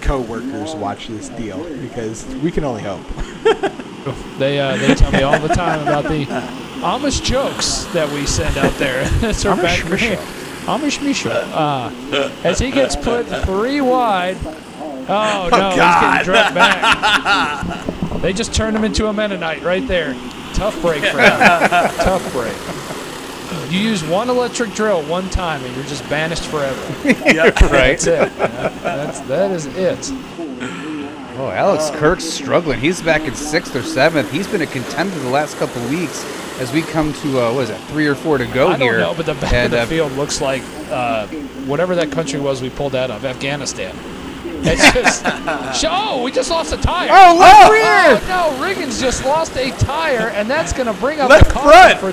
co-workers watch this deal, because we can only hope. They tell me all the time about the Amish jokes that we send out there. That's our Amish Misha. As he gets put 3 wide. Oh, no, he's getting dragged back. They just turned him into a Mennonite right there. Tough break for him. Tough break. You use one electric drill one time and you're just banished forever. Yep, right. That's it. That is it. Oh, Alex Kirk's struggling. He's back in 6th or 7th. He's been a contender the last couple of weeks as we come to, 3 or 4 to go here. I don't know, but the back of the field looks like whatever that country was we pulled out of, Afghanistan. It's just, we just lost a tire. Oh, rear! No, Riggins just lost a tire, and that's going to bring up Left the car for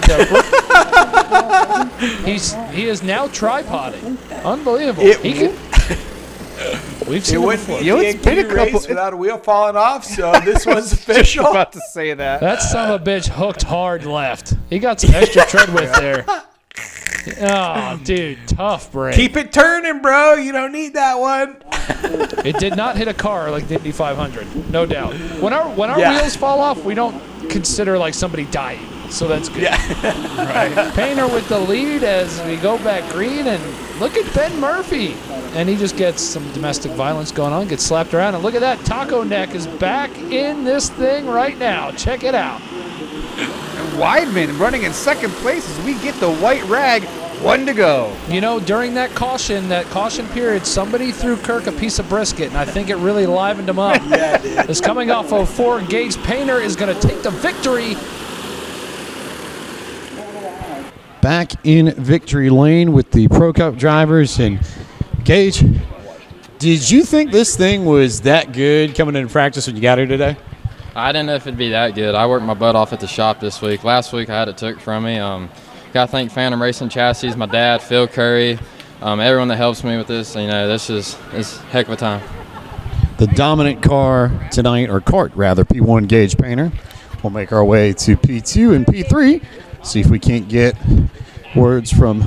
front. He is now tripoding. Unbelievable. We've seen it before. It's been a couple without a wheel falling off, so this one's official. About to say that. That son of a bitch hooked hard left. He got some extra tread width there. Oh, dude, tough break. Keep it turning, bro. You don't need that one. It did not hit a car like the Indy 500, no doubt. When our wheels fall off, we don't consider like somebody dying, so that's good. Yeah. Right. Painter with the lead as we go back green, and look at Ben Murphy. And he just gets some domestic violence going on, gets slapped around, and look at that. Taco Neck is back in this thing right now. Check it out. Weidman running in 2nd place as we get the white rag. 1 to go. You know, during that caution period, somebody threw Kirk a piece of brisket, and I think it really livened him up. Yeah, it did. It's coming off of 4. Gage Painter is going to take the victory. Back in victory lane with the Pro Cup drivers. And Gage, did you think this thing was that good coming into practice when you got here today? I didn't know if it'd be that good. I worked my butt off at the shop this week. Last week I had it took from me. Got to thank Phantom Racing Chassis, my dad, Phil Curry, everyone that helps me with this. You know, this is a heck of a time. The dominant car tonight, or kart rather, P1 Gage Painter. We'll make our way to P2 and P3. See if we can't get words from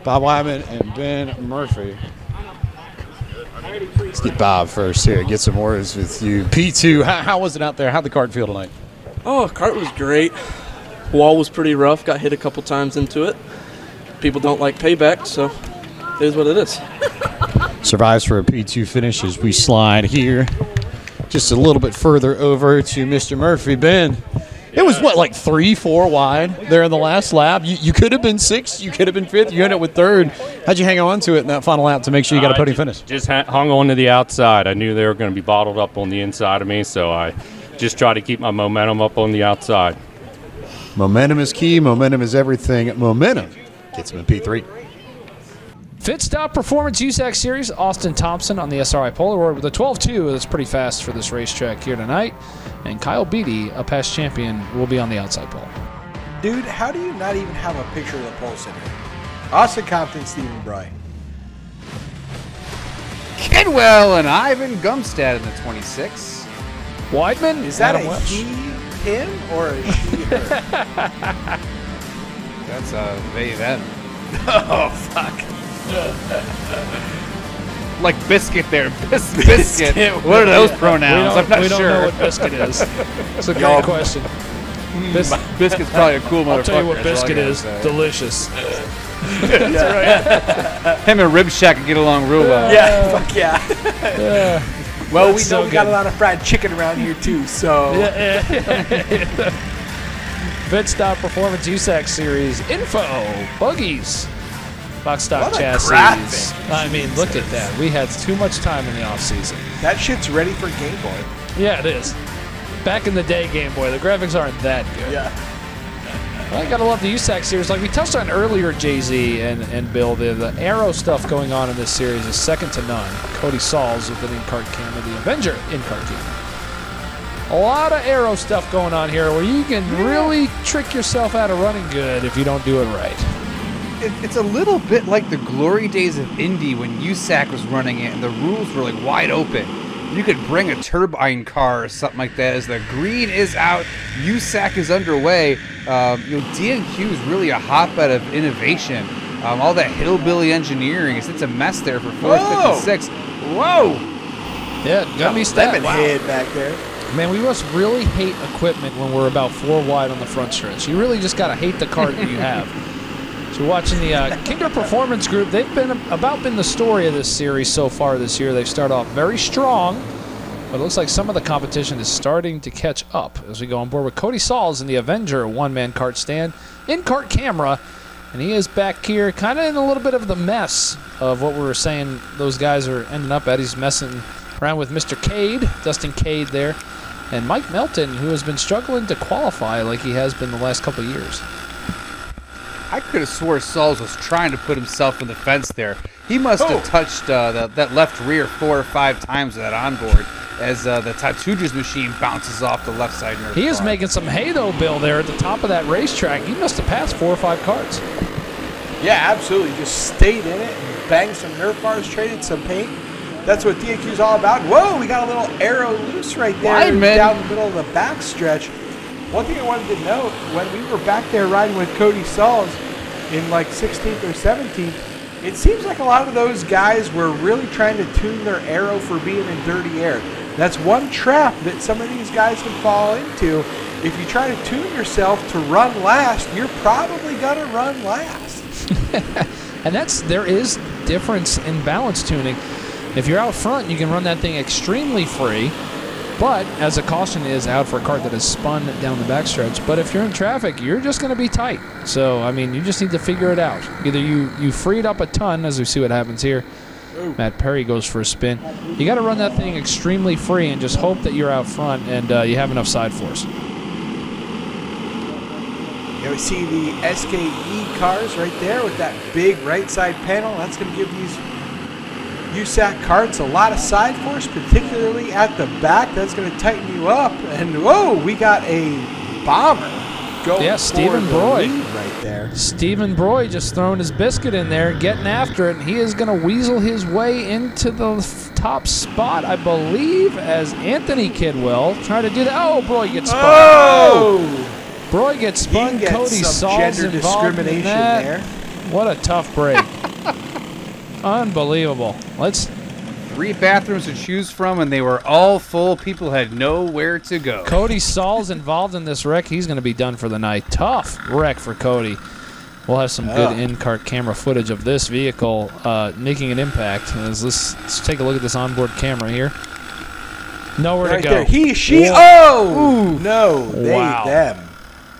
Bob Weidman and Ben Murphy. Let's get Bob first here. Get some words with you. P2, how was it out there? How'd the kart feel tonight? Oh, kart was great. Wall was pretty rough. Got hit a couple times into it. People don't like payback, so it is what it is. Survives for a P2 finish as we slide here just a little bit further over to Mr. Murphy. Ben, it was what, like 3-4 wide there in the last lap? You could have been 6th, you could have been 5th, you ended up with 3rd. How'd you hang on to it in that final lap to make sure you got a podium finish? Just hung on to the outside. I knew they were going to be bottled up on the inside of me, so I just tried to keep my momentum up on the outside. Momentum is key. Momentum is everything. Momentum gets him in P3. Pit Stop Performance USAC Series, Austin Thompson on the SRI Polaroid with a 12.2. That's pretty fast for this racetrack here tonight. And Kyle Beatty, a past champion, will be on the outside pole. Dude, how do you not even have a picture of the pole sitter? Austin Compton, Stephen Bright. Kidwell and Ivan Gumstad in the 26. Weidman? Is that Adam a Welch. him or a she her? That's they them. Oh, fuck. Like Biscuit there. Biscuit. What are those pronouns? I'm not we don't sure. know what Biscuit is. It's a great question. Biscuit's probably a cool motherfucker. I'll tell you what that's all I Biscuit gotta is. say. Delicious. That's right. Him and Rib Shack can get along real well. Yeah, fuck yeah. Well, we know we got a lot of fried chicken around here too, so. Pit Stop Performance USAC Series info. Buggies. Box stock What a chassis. graphic. I mean, look at that. We had too much time in the offseason. That shit's ready for Game Boy. Yeah, it is. Back in the day, Game Boy, the graphics aren't that good. Yeah. Well, I gotta love the USAC series. Like we touched on earlier, Jay-Z and Bill, the Arrow stuff going on in this series is second to none. Cody Sauls with an in-cart camera, the Avenger in-cart camera. A lot of Arrow stuff going on here where you can really trick yourself out of running good if you don't do it right. It's a little bit like the glory days of Indy when USAC was running it and the rules were like wide open. You could bring a turbine car or something like that as the green is out, USAC is underway. DNQ is really a hotbed of innovation. All that hillbilly engineering, it's a mess there for 4th, 5th, and 6th. Whoa! Yeah, got me Lemon head back there. Man, we must really hate equipment when we're about 4 wide on the front stretch. You really just got to hate the cart that you have. So watching the Kinder Performance Group, they've been the story of this series so far this year. They start off very strong, but it looks like some of the competition is starting to catch up as we go on board with Cody Sauls in the Avenger one-man cart stand, in-cart camera, and he is back here kind of in a little bit of the mess of what we were saying those guys are ending up at. He's messing around with Mr. Cade, Dustin Cade there, and Mike Melton, who has been struggling to qualify like he has been the last couple of years. I could have swore Sauls was trying to put himself in the fence there. He must have touched that left rear 4 or 5 times with that onboard as the Tatooja's machine bounces off the left side nerf He is bar. making some hay, though, Bill, there at the top of that racetrack. He must have passed 4 or 5 carts. Yeah, absolutely. Just stayed in it and banged some Nerf bars, traded some paint. That's what DNQ is all about. Whoa, we got a little arrow loose right there down the middle of the backstretch. One thing I wanted to note, when we were back there riding with Cody Sauls in like 16th or 17th, it seems like a lot of those guys were really trying to tune their arrow for being in dirty air. That's one trap that some of these guys can fall into. If you try to tune yourself to run last, you're probably going to run last. And there is difference in balance tuning. If you're out front, you can run that thing extremely free, but as a caution is out for a cart that is spun down the backstretch. But if you're in traffic, you're just going to be tight. So, I mean, you just need to figure it out. Either you free it up a ton, as we see what happens here. Matt Perry goes for a spin. You got to run that thing extremely free and just hope that you're out front and you have enough side force. Yeah, we see the SKE cars right there with that big right side panel. That's going to give these USAC carts a lot of side force, particularly at the back. That's going to tighten you up. And whoa, we got a bomber going Stephen for the Broy lead right there. Stephen Broy just throwing his biscuit in there, getting after it, and he is going to weasel his way into the top spot, I believe, as Anthony Kidwell trying to do that. Oh, Broy gets spun. Oh! Broy gets spun. Cody Sauls gender involved in discrimination that. there. What a tough break. Unbelievable. 3 bathrooms to choose from, and they were all full. People had nowhere to go. Cody Sauls involved in this wreck. He's going to be done for the night. Tough wreck for Cody. We'll have some good in-cart camera footage of this vehicle making an impact. Let's take a look at this onboard camera here. Nowhere Right to go. there. He, she, Whoa. oh! Ooh. No, they, Wow. them.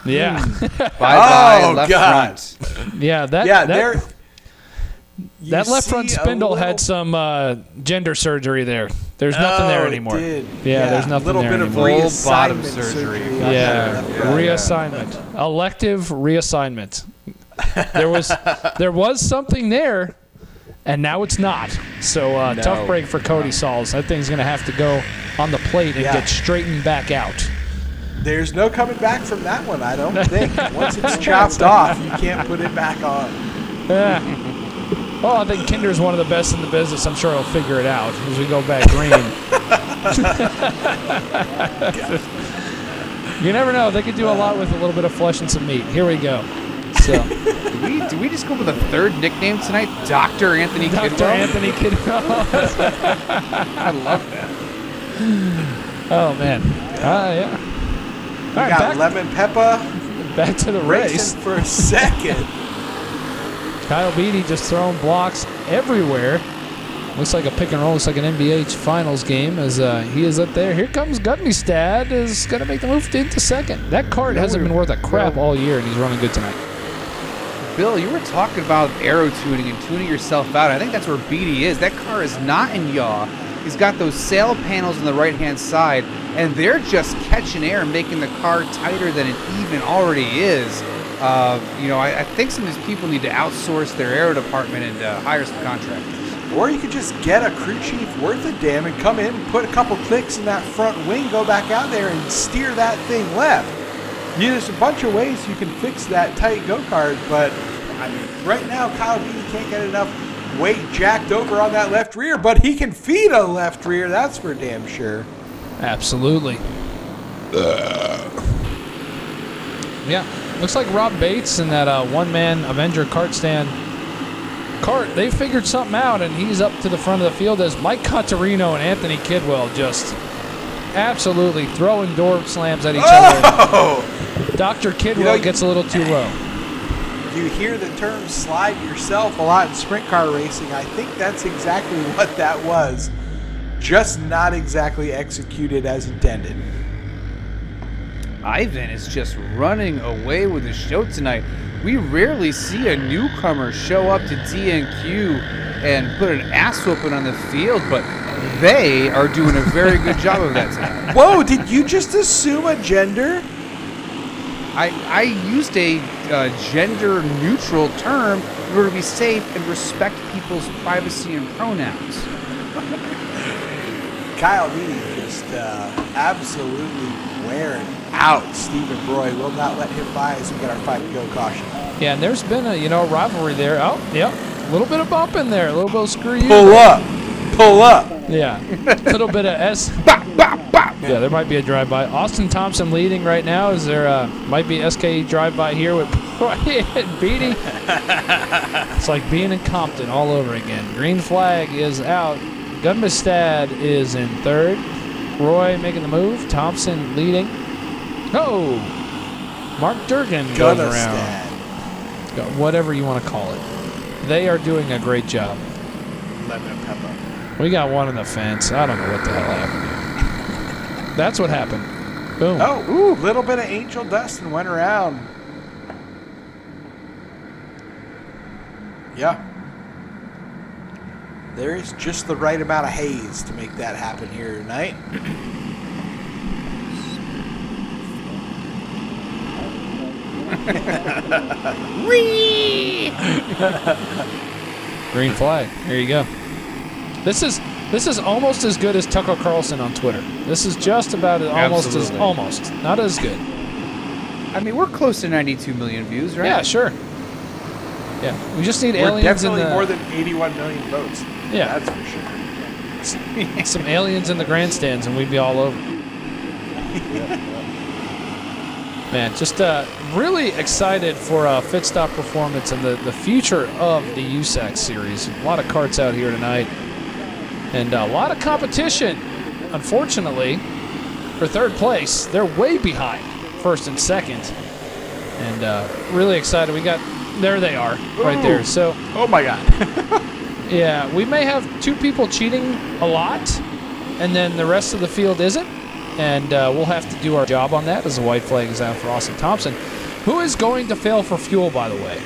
Yeah. Bye-bye, left God. front. Yeah, that left front spindle had some gender surgery there. There's nothing there anymore. It did. Yeah, there's nothing there anymore. A little bit of reassignment surgery. Yeah, reassignment. Elective reassignment. There was something there, and now it's not. So tough break for Cody Sauls. That thing's going to have to go on the plate and get straightened back out. There's no coming back from that one, I don't think. Once it's chopped off, you can't put it back on. Yeah. Well, I think Kinder's one of the best in the business. I'm sure he'll figure it out as we go back green. You never know. They could do a lot with a little bit of flesh and some meat. Here we go. So, Did we just go with a third nickname tonight? Dr. Anthony Kidwell? Dr. Anthony Kidwell. I love that. Oh, man. Yeah. We got Lemon Peppa back to the race racing for a second. Kyle Beatty just throwing blocks everywhere. Looks like a pick and roll. Looks like an NBA Finals game as he is up there. Here comes Gutnystad is going to make the move into second. That cart hasn't been worth a crap all year, and he's running good tonight. Bill, you were talking about aero tuning and tuning yourself out. I think that's where Beatty is. That car is not in yaw. He's got those sail panels on the right-hand side, and they're just catching air and making the car tighter than it even already is. I think some of these people need to outsource their aero department and hire some contractors. Or you could just get a crew chief worth a damn and come in, put a couple clicks in that front wing, go back out there and steer that thing left. There's a bunch of ways you can fix that tight go-kart, but I mean, right now Kyle Beatty can't get enough weight jacked over on that left rear, but he can feed a left rear, that's for damn sure. Absolutely. Yeah, looks like Rob Bates and that one-man Avenger kart stand cart, they figured something out, and he's up to the front of the field as Mike Contarino and Anthony Kidwell just absolutely throwing door slams at each other. Dr. Kidwell gets a little too low. You hear the term slide yourself a lot in sprint car racing. I think that's exactly what that was, just not exactly executed as intended. Ivan is just running away with the show tonight. We rarely see a newcomer show up to DNQ and put an ass whooping on the field, but they are doing a very good job of that tonight. Whoa, did you just assume a gender? I used a gender-neutral term in order to be safe and respect people's privacy and pronouns. Kyle Beatty just absolutely wearing out Stephen Broy. Will not let him by as we get our 5-to-go caution. Yeah, and there's been a rivalry there. Oh, yep, a little bit of bump in there, a little bit of screw you. Pull up. Yeah, a little bit of S. Bop, bop, bop. Yeah, there might be a drive-by. Austin Thompson leading right now. Is there might be SKE drive-by here with Beatty? It's like being in Compton all over again. Green flag is out. Gunmestad is in third. Roy making the move. Thompson leading. Oh, Mark Durgan goes around. Whatever you want to call it. They are doing a great job. Lemon pepper. We got one on the fence. I don't know what the hell happened here. That's what happened. Boom. Oh, ooh, little bit of angel dust and went around. Yeah. There is just the right amount of haze to make that happen here tonight. Green flag. There you go. This is almost as good as Tucker Carlson on Twitter. This is just about almost not as good. I mean, we're close to 92 million views, right? Yeah, sure. Yeah, we just need We're aliens in definitely the more than 81 million votes. Yeah, that's for sure. Some aliens in the grandstands, and we'd be all over. Man, just really excited for Pit Stop Performance and the future of the USAC series. A lot of karts out here tonight, and a lot of competition. Unfortunately, for third place, they're way behind first and second. And really excited. There they are, right there. So, oh my God. Yeah, we may have two people cheating a lot, and then the rest of the field isn't. And we'll have to do our job on that as the white flag is out for Austin Thompson, who is going to fail for fuel, by the way.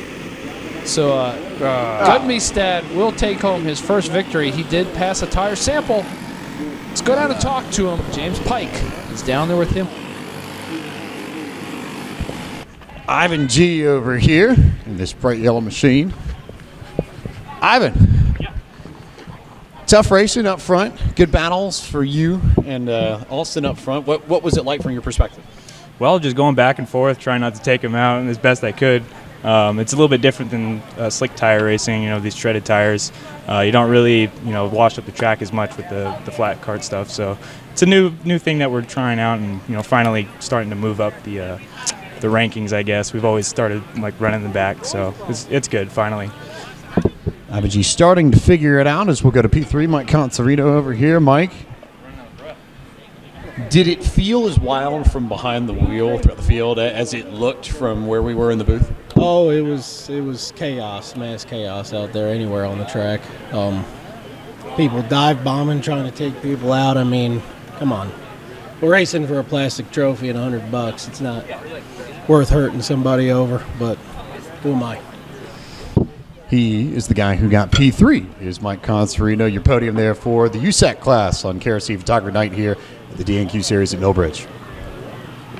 So Gunmestad will take home his first victory. He did pass a tire sample. Let's go down and talk to him. James Pike is down there with him. Ivan G over here in this bright yellow machine. Ivan. Tough racing up front. Good battles for you and Austin up front. What was it like from your perspective? Well, just going back and forth, trying not to take him out as best I could. It's a little bit different than slick tire racing, these treaded tires. You don't really, wash up the track as much with the flat kart stuff. So it's a new thing that we're trying out and, finally starting to move up the rankings, I guess. We've always started, running the back, so it's good, finally. Ivan G starting to figure it out as we'll go to P3. Mike Concerino over here. Mike, did it feel as wild from behind the wheel throughout the field as it looked from where we were in the booth? Oh, it was chaos, mass chaos out there anywhere on the track. People dive bombing, trying to take people out. I mean, come on. We're racing for a plastic trophy and $100. It's not worth hurting somebody over, but who am I? He is the guy who got P3. Is Mike Concerino, your podium there for the USAC class on KRC Photographer Night here at the DNQ Series at Millbridge.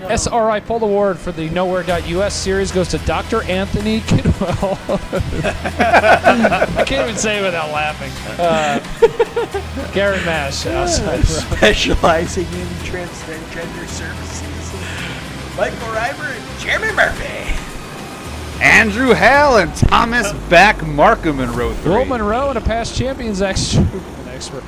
SRI Pole Award for the Nowhere.us series goes to Dr. Anthony Kidwell. I can't even say it without laughing. Garen Mash. Specializing in transgender services. Michael Reimer and Jeremy Murphy. Andrew Hale and Thomas Back Markham in row 3. Will Monroe and a past champion, Zach Stroop.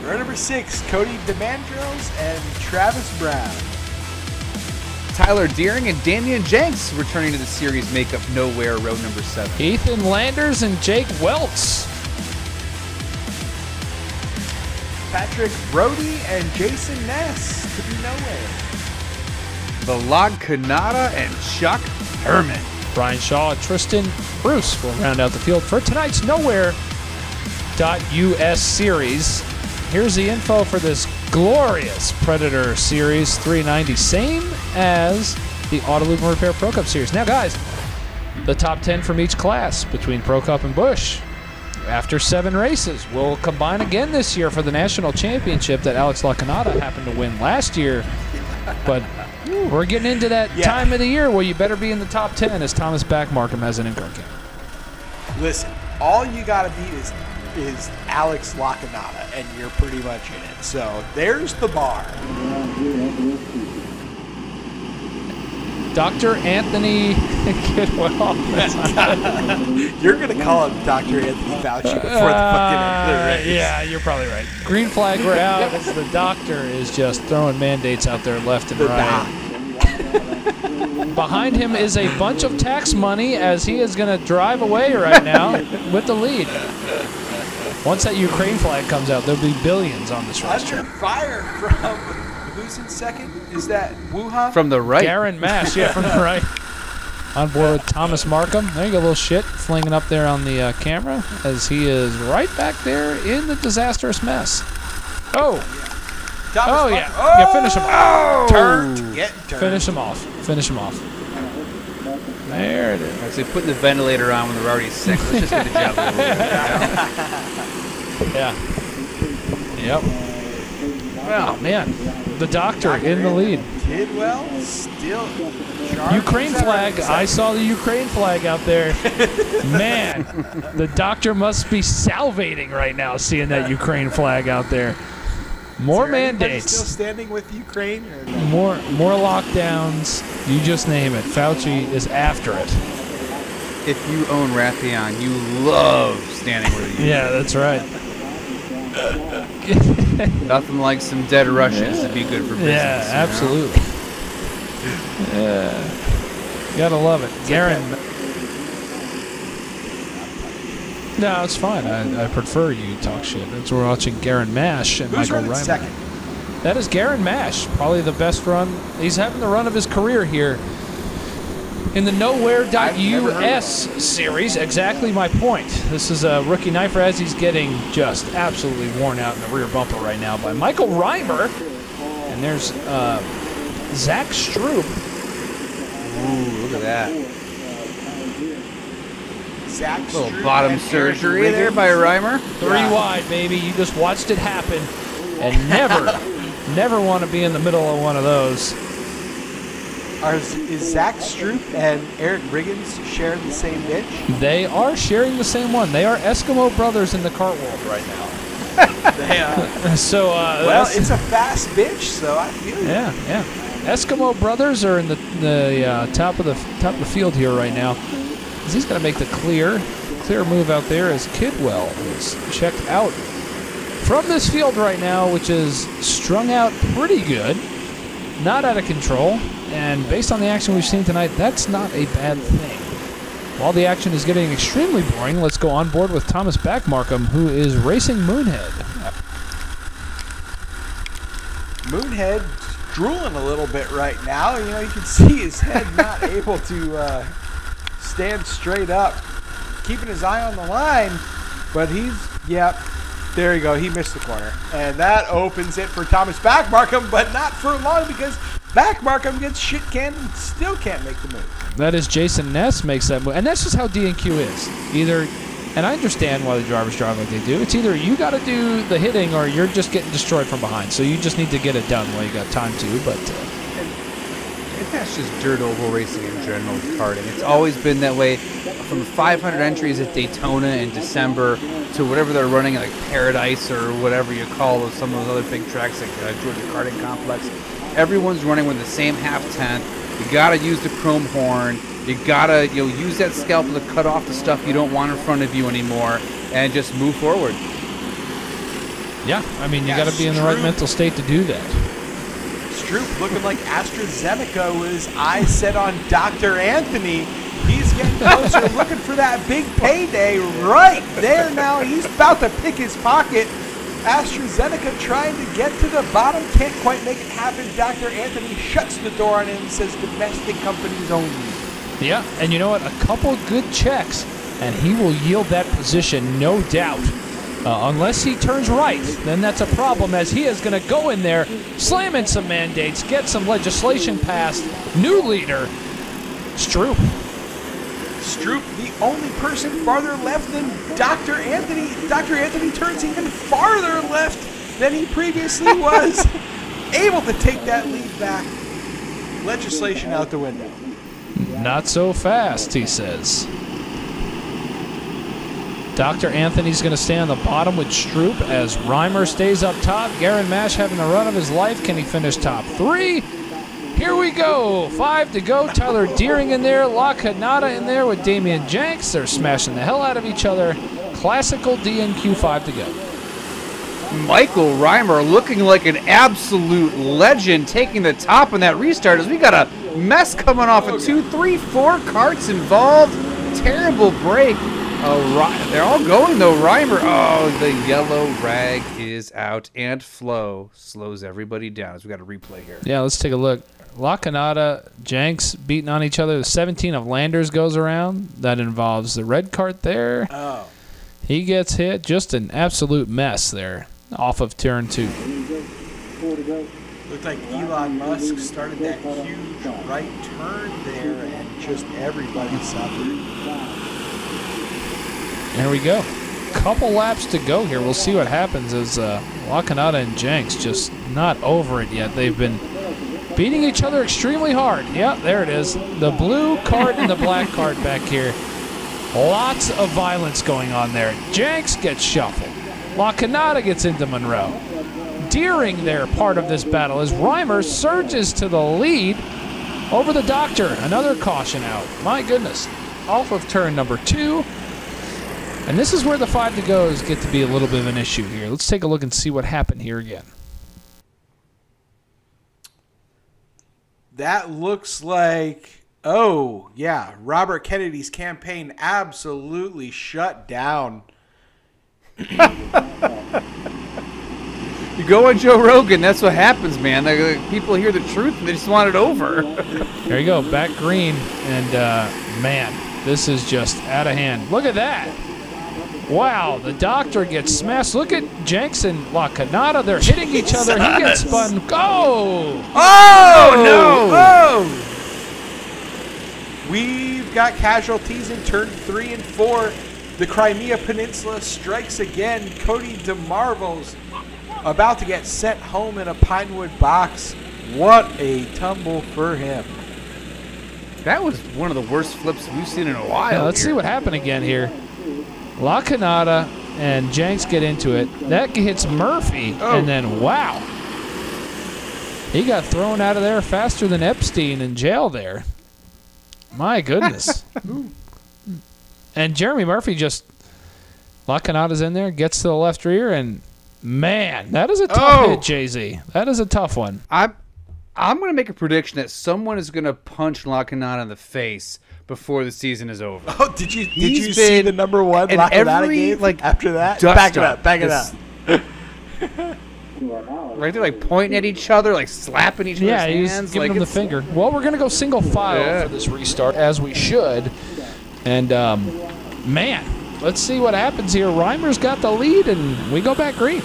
Row number 6, Cody DeMandros and Travis Brown. Tyler Deering and Damian Jenks returning to the series makeup Nowhere, row number 7. Ethan Landers and Jake Welts. Patrick Brody and Jason Ness to be Nowhere. The Log Kanata and Chuck Herman. Brian Shaw and Tristan Bruce will round out the field for tonight's Nowhere.us series. Here's the info for this glorious Predator Series 390, same as the Auto Lube and Repair Pro Cup Series. Now, guys, the top 10 from each class between Pro Cup and Busch, after 7 races, will combine again this year for the national championship that Alex LaCanada happened to win last year. But we're getting into that time of the year where you better be in the top 10 as Thomas Back Markham has an income game. Listen, all you got to beat is Alex LaCanada, and you're pretty much in it. So there's the bar. Dr. Anthony Kidwell. You're going to call him Dr. Anthony Fauci before the fucking end of the race. Yeah, you're probably right. Green flag, we're out as the doctor is just throwing mandates out there left and right. Behind him is a bunch of tax money as he is going to drive away right now with the lead. Once that Ukraine flag comes out, there'll be billions on this racetrack. Under fire from who's in second? Is that Wuhan? From the right. Garen Mash, yeah, from the right. On board with Thomas Markham. There you go, a little shit flinging up there on the camera as he is right back there in the disastrous mess. Oh. Thomas yeah. Oh! Yeah, finish him off. Turned. Finish him off. Finish him off. There it is. Actually, putting the ventilator on when they're already sick. Let's just get the job over with. Yeah. Yep. Wow, man. The doctor in the lead. Kidwell still. Ukraine flag. I saw the Ukraine flag out there. Man, the doctor must be salivating right now seeing that Ukraine flag out there. More mandates. Still standing with Ukraine? Or no? More lockdowns. You just name it. Fauci is after it. If you own Raytheon, you love standing with you. Yeah, that's right. Nothing like some dead Russians to be good for business. Yeah, absolutely. Gotta love it. Garen. No, it's fine. I prefer you talk shit. That's we're watching Garen Mash and Who's Michael running Reimer. second? That is Garen Mash. Probably the best run. He's having the run of his career here in the Nowhere.us series. Exactly my point. This is a rookie knifer as he's getting just absolutely worn out in the rear bumper right now by Michael Reimer. And there's Zach Stroop. Ooh, look at that. Zach Little Stroop bottom and surgery Eric there by Reimer. 3 wide, baby. You just watched it happen and never want to be in the middle of one of those. Is Zach Stroop and Eric Riggins sharing the same bench? They are sharing the same one. They are Eskimo brothers in the kart world right now. They are. So, well, it's a fast bench, so I feel you. Yeah. Eskimo brothers are in the top of the field here right now. He's going to make the clear move out there as Kidwell is checked out from this field right now, which is strung out pretty good, not out of control. And based on the action we've seen tonight, that's not a bad thing. While the action is getting extremely boring, let's go on board with Thomas Back Markham, who is racing Moonhead. Moonhead drooling a little bit right now. You know, you can see his head not able to stand straight up, keeping his eye on the line, but there you go. He missed the corner, and that opens it for Thomas Back Markham, but not for long because back mark him against shit can and still can't make the move. That is Jason Ness makes that move. And that's just how D&Q is. Either, and I understand why the drivers drive like they do, it's either you got to do the hitting or you're just getting destroyed from behind. So you just need to get it done while you got time to. But And that's just dirt oval racing in general with karting. It's always been that way from 500 entries at Daytona in December to whatever they're running like Paradise or whatever you call some of those other big tracks like Georgia Karting Complex. Everyone's running with the same half tent. You gotta use the chrome horn. You gotta use that scalpel to cut off the stuff you don't want in front of you anymore and just move forward. Yeah, I mean, you got to be in the right mental state to do that. Stroop looking like AstraZeneca with his eyes set on Dr. Anthony. He's getting closer, looking for that big payday right there now. He's about to pick his pocket. AstraZeneca trying to get to the bottom, can't quite make it happen. Dr. Anthony shuts the door on him and says domestic companies only. Yeah, and you know what? A couple good checks, and he will yield that position, no doubt. Unless he turns right, then that's a problem, as he is going to go in there, slam in some mandates, get some legislation passed. New leader, Stroop. Stroop, the only person farther left than Dr. Anthony. Dr. Anthony turns even farther left than he previously was. Able to take that lead back. Legislation out the window. Not so fast, he says. Dr. Anthony's going to stay on the bottom with Stroop as Reimer stays up top. Garen Mash having the run of his life. Can he finish top 3? Here we go. 5 to go. Tyler Deering in there. La Canada in there with Damian Jenks. They're smashing the hell out of each other. Classical DNQ 5 to go. Michael Reimer looking like an absolute legend, taking the top in that restart as we got a mess coming off of 2, 3, 4 carts involved. Terrible break. They're all going though. Reimer, the yellow rag is out, and Flo slows everybody down as we got a replay here. Yeah, let's take a look. La Canada, Jenks beating on each other. The 17 of Landers goes around. That involves the red cart there. Oh. He gets hit. Just an absolute mess there off of turn 2. Looked like Elon Musk started that huge right turn there and just everybody suffered. There we go. Couple laps to go here. We'll see what happens as La Canada and Jenks just not over it yet. They've been beating each other extremely hard. Yep, there it is. The blue cart and the black cart back here. Lots of violence going on there. Jenks gets shuffled. La Canada gets into Monroe. Deering there, part of this battle, as Reimer surges to the lead over the Doctor. Another caution out. My goodness. Off of turn number 2. And this is where the 5 to goes get to be a little bit of an issue here. Let's take a look and see what happened here again. That looks like, oh, yeah, Robert Kennedy's campaign absolutely shut down. You go on Joe Rogan, that's what happens, man. People hear the truth and they just want it over. There you go, back green. And, man, this is just out of hand. Look at that. Wow, the Doctor gets smashed. Look at Jenks and La Canada. They're hitting each other. He gets spun. Go! Oh, no! Oh! We've got casualties in turn 3 and 4. The Crimea Peninsula strikes again. Cody DeMarville's about to get sent home in a Pinewood box. What a tumble for him. That was one of the worst flips we've seen in a while. Yeah, let's see what happened again here. La Canada and Jenks get into it. That hits Murphy, and then, wow. He got thrown out of there faster than Epstein in jail there. My goodness. And Jeremy Murphy just, La Canada's in there, gets to the left rear, and, man, that is a tough hit, Jay-Z. That is a tough one. I'm going to make a prediction that someone is going to punch La Canada in the face before the season is over. Oh, did you see the number 1 La Canada game after that? Back it up. Right there, like pointing at each other, like slapping each other's hands. Yeah, he's giving them the finger. Well, we're going to go single file for this restart, as we should. And, man, let's see what happens here. Reimer's got the lead, and we go back green.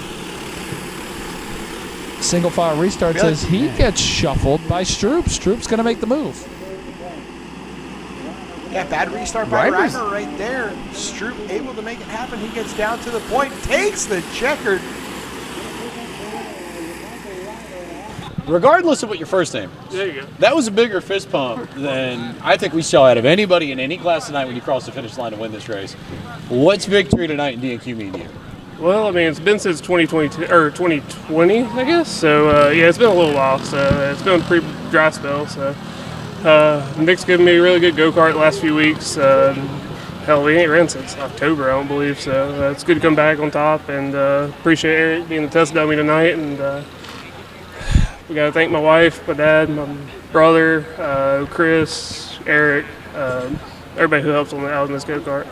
Single file restart says he gets shuffled by Stroop. Stroop's going to make the move. Yeah, bad restart by Reimer right there. Stroop able to make it happen. He gets down to the point, takes the checkered. Regardless of what your first name is, there you go. That was a bigger fist pump than I think we saw out of anybody in any class tonight when you cross the finish line to win this race. What's victory tonight in DNQ mean to you? Well, I mean, it's been since 2022 or 2020, I guess. So yeah, it's been a little while. So it's been a pretty dry spell. So Nick's given me a really good go-kart the last few weeks. Hell, we ain't ran since October, I don't believe. So it's good to come back on top, and appreciate Eric being the test dummy tonight. And we got to thank my wife, my dad, my brother, Chris, Eric, everybody who helps out in this go-kart.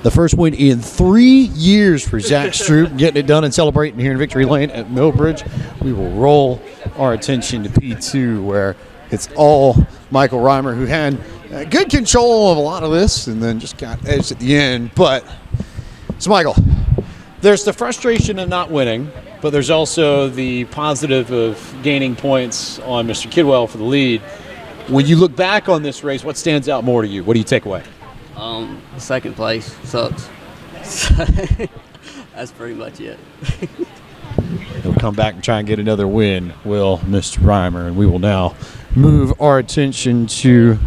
The first win in 3 years for Zach Stroop, getting it done and celebrating here in Victory Lane at Millbridge. We will roll our attention to P2, where it's all Michael Reimer, who had good control of a lot of this and then just got edged at the end. But, so Michael, there's the frustration of not winning, but there's also the positive of gaining points on Mr. Kidwell for the lead. When you look back on this race, what stands out more to you? What do you take away? Second place sucks. That's pretty much it. He'll come back and try and get another win, will Mr. Reimer, and we will now move our attention to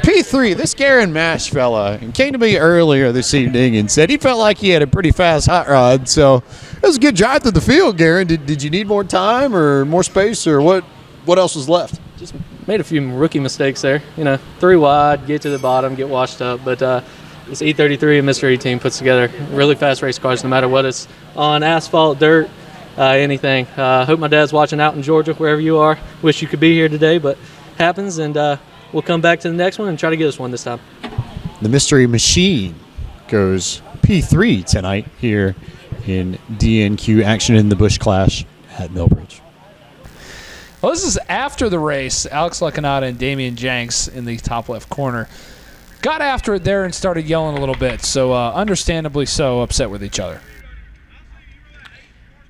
P3. This Garen Mash fella came to me earlier this evening and said he felt like he had a pretty fast hot rod, so it was a good drive through the field, Garen. Did you need more time or more space, or what else was left? Just made a few rookie mistakes there. 3 wide, get to the bottom, get washed up. But this E33 and Mr. 18 puts together really fast race cars, no matter what it's on, asphalt, dirt, anything. Hope my dad's watching out in Georgia, wherever you are. Wish you could be here today, but happens, and we'll come back to the next one and try to get us one this time. The Mystery Machine goes P3 tonight here in DNQ action in the Busch Clash at Millbridge. Well, this is after the race. Alex Lacanata and Damian Jenks in the top left corner got after it there and started yelling a little bit. So understandably so, upset with each other.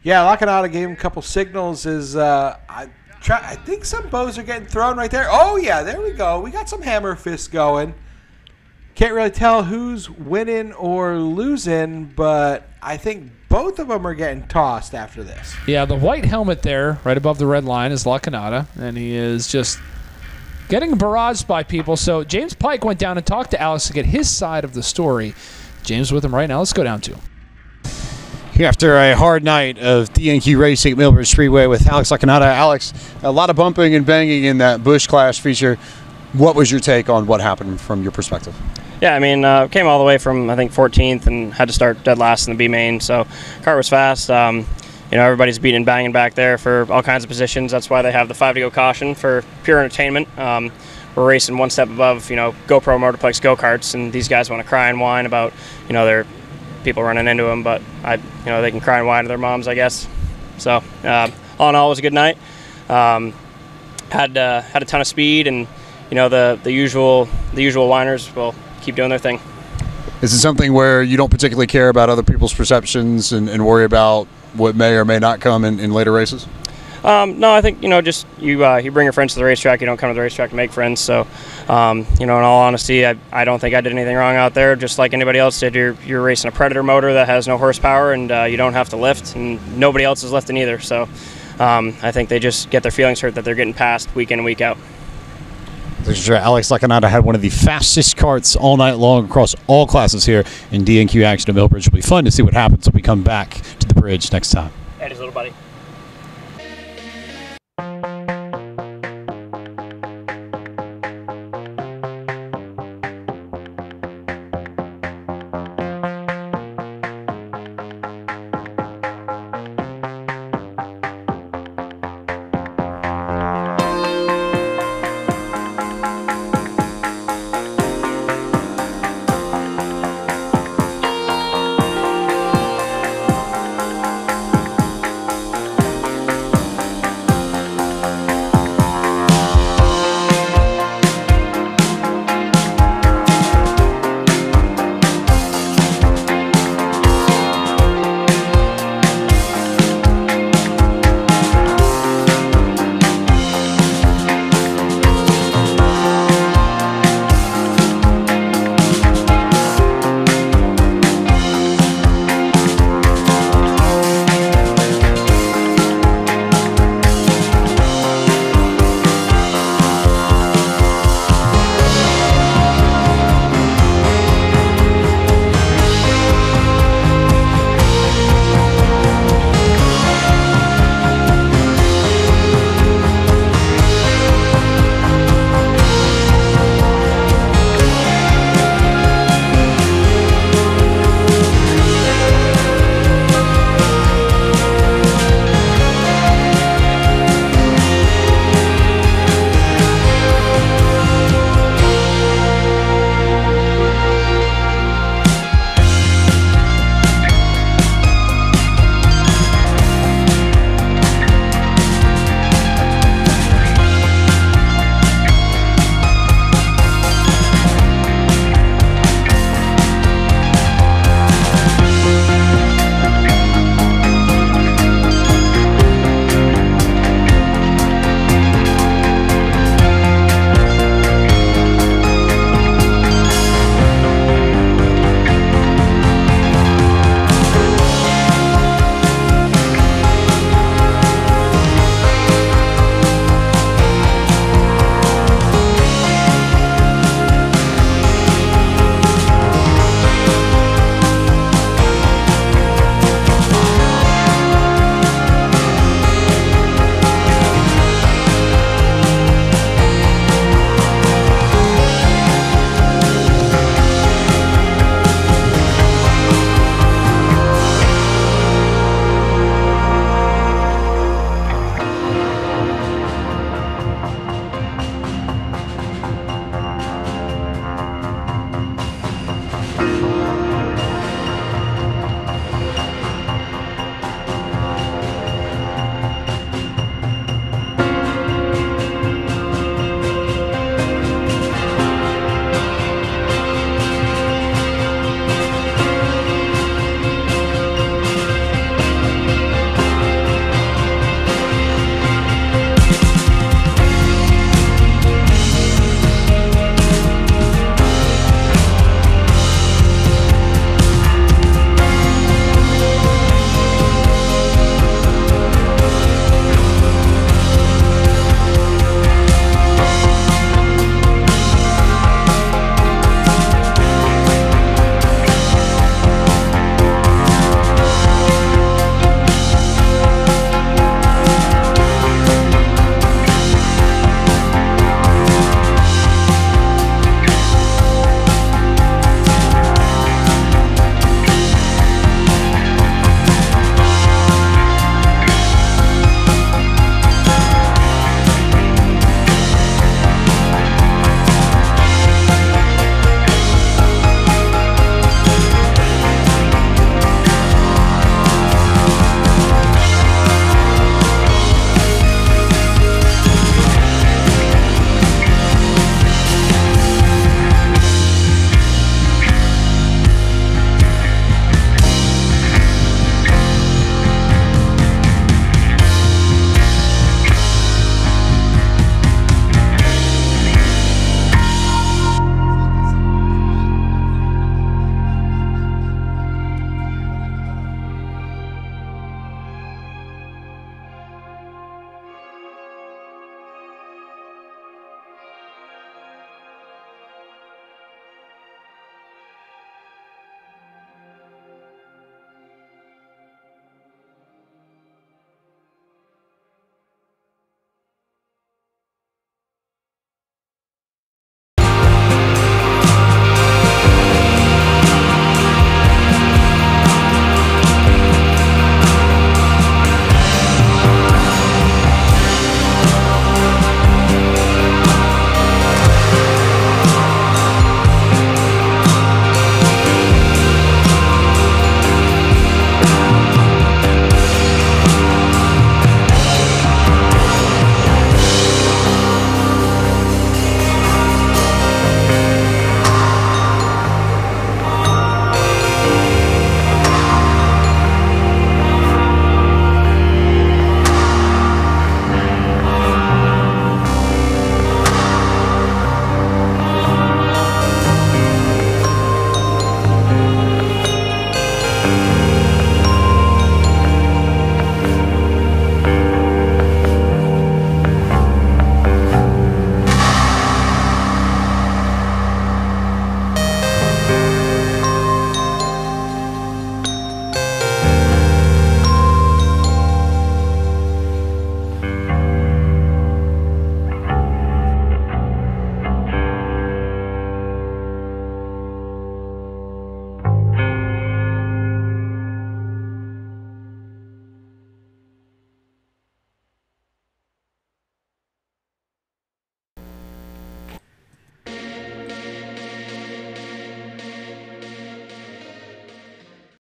Yeah, Lacanata gave him a couple signals. I think some bows are getting thrown right there. Oh, yeah, there we go. We got some hammer fists going. Can't really tell who's winning or losing, but I think both of them are getting tossed after this. Yeah, the white helmet there, right above the red line, is Lacanata, and he is just getting barraged by people. So James Pike went down and talked to Alex to get his side of the story. James with him right now. Let's go down to him. After a hard night of DNQ racing at Millbridge Freeway with Alex Lacanata. Alex, a lot of bumping and banging in that Busch Clash feature. What was your take on what happened from your perspective? Yeah, I mean, came all the way from, I think, 14th and had to start dead last in the B main, so car was fast. Everybody's beating and banging back there for all kinds of positions. That's why they have the 5-to-go caution for pure entertainment. We're racing one step above, GoPro Motorplex go-karts, and these guys want to cry and whine about, their people running into them, but they can cry and whine to their moms, I guess. So, all in all, it was a good night. Had a ton of speed, and the usual whiners will keep doing their thing. Is it something where you don't particularly care about other people's perceptions and worry about what may or may not come in later races? No, I think just you bring your friends to the racetrack. You don't come to the racetrack to make friends. So, in all honesty, I don't think I did anything wrong out there. Just like anybody else did, you're racing a Predator motor that has no horsepower, and you don't have to lift, and nobody else is lifting either. So, I think they just get their feelings hurt that they're getting passed week in and week out. Alex Lacanata had one of the fastest carts all night long across all classes here in DNQ action at Millbridge. It'll be fun to see what happens when we come back to the bridge next time. Eddie's little buddy.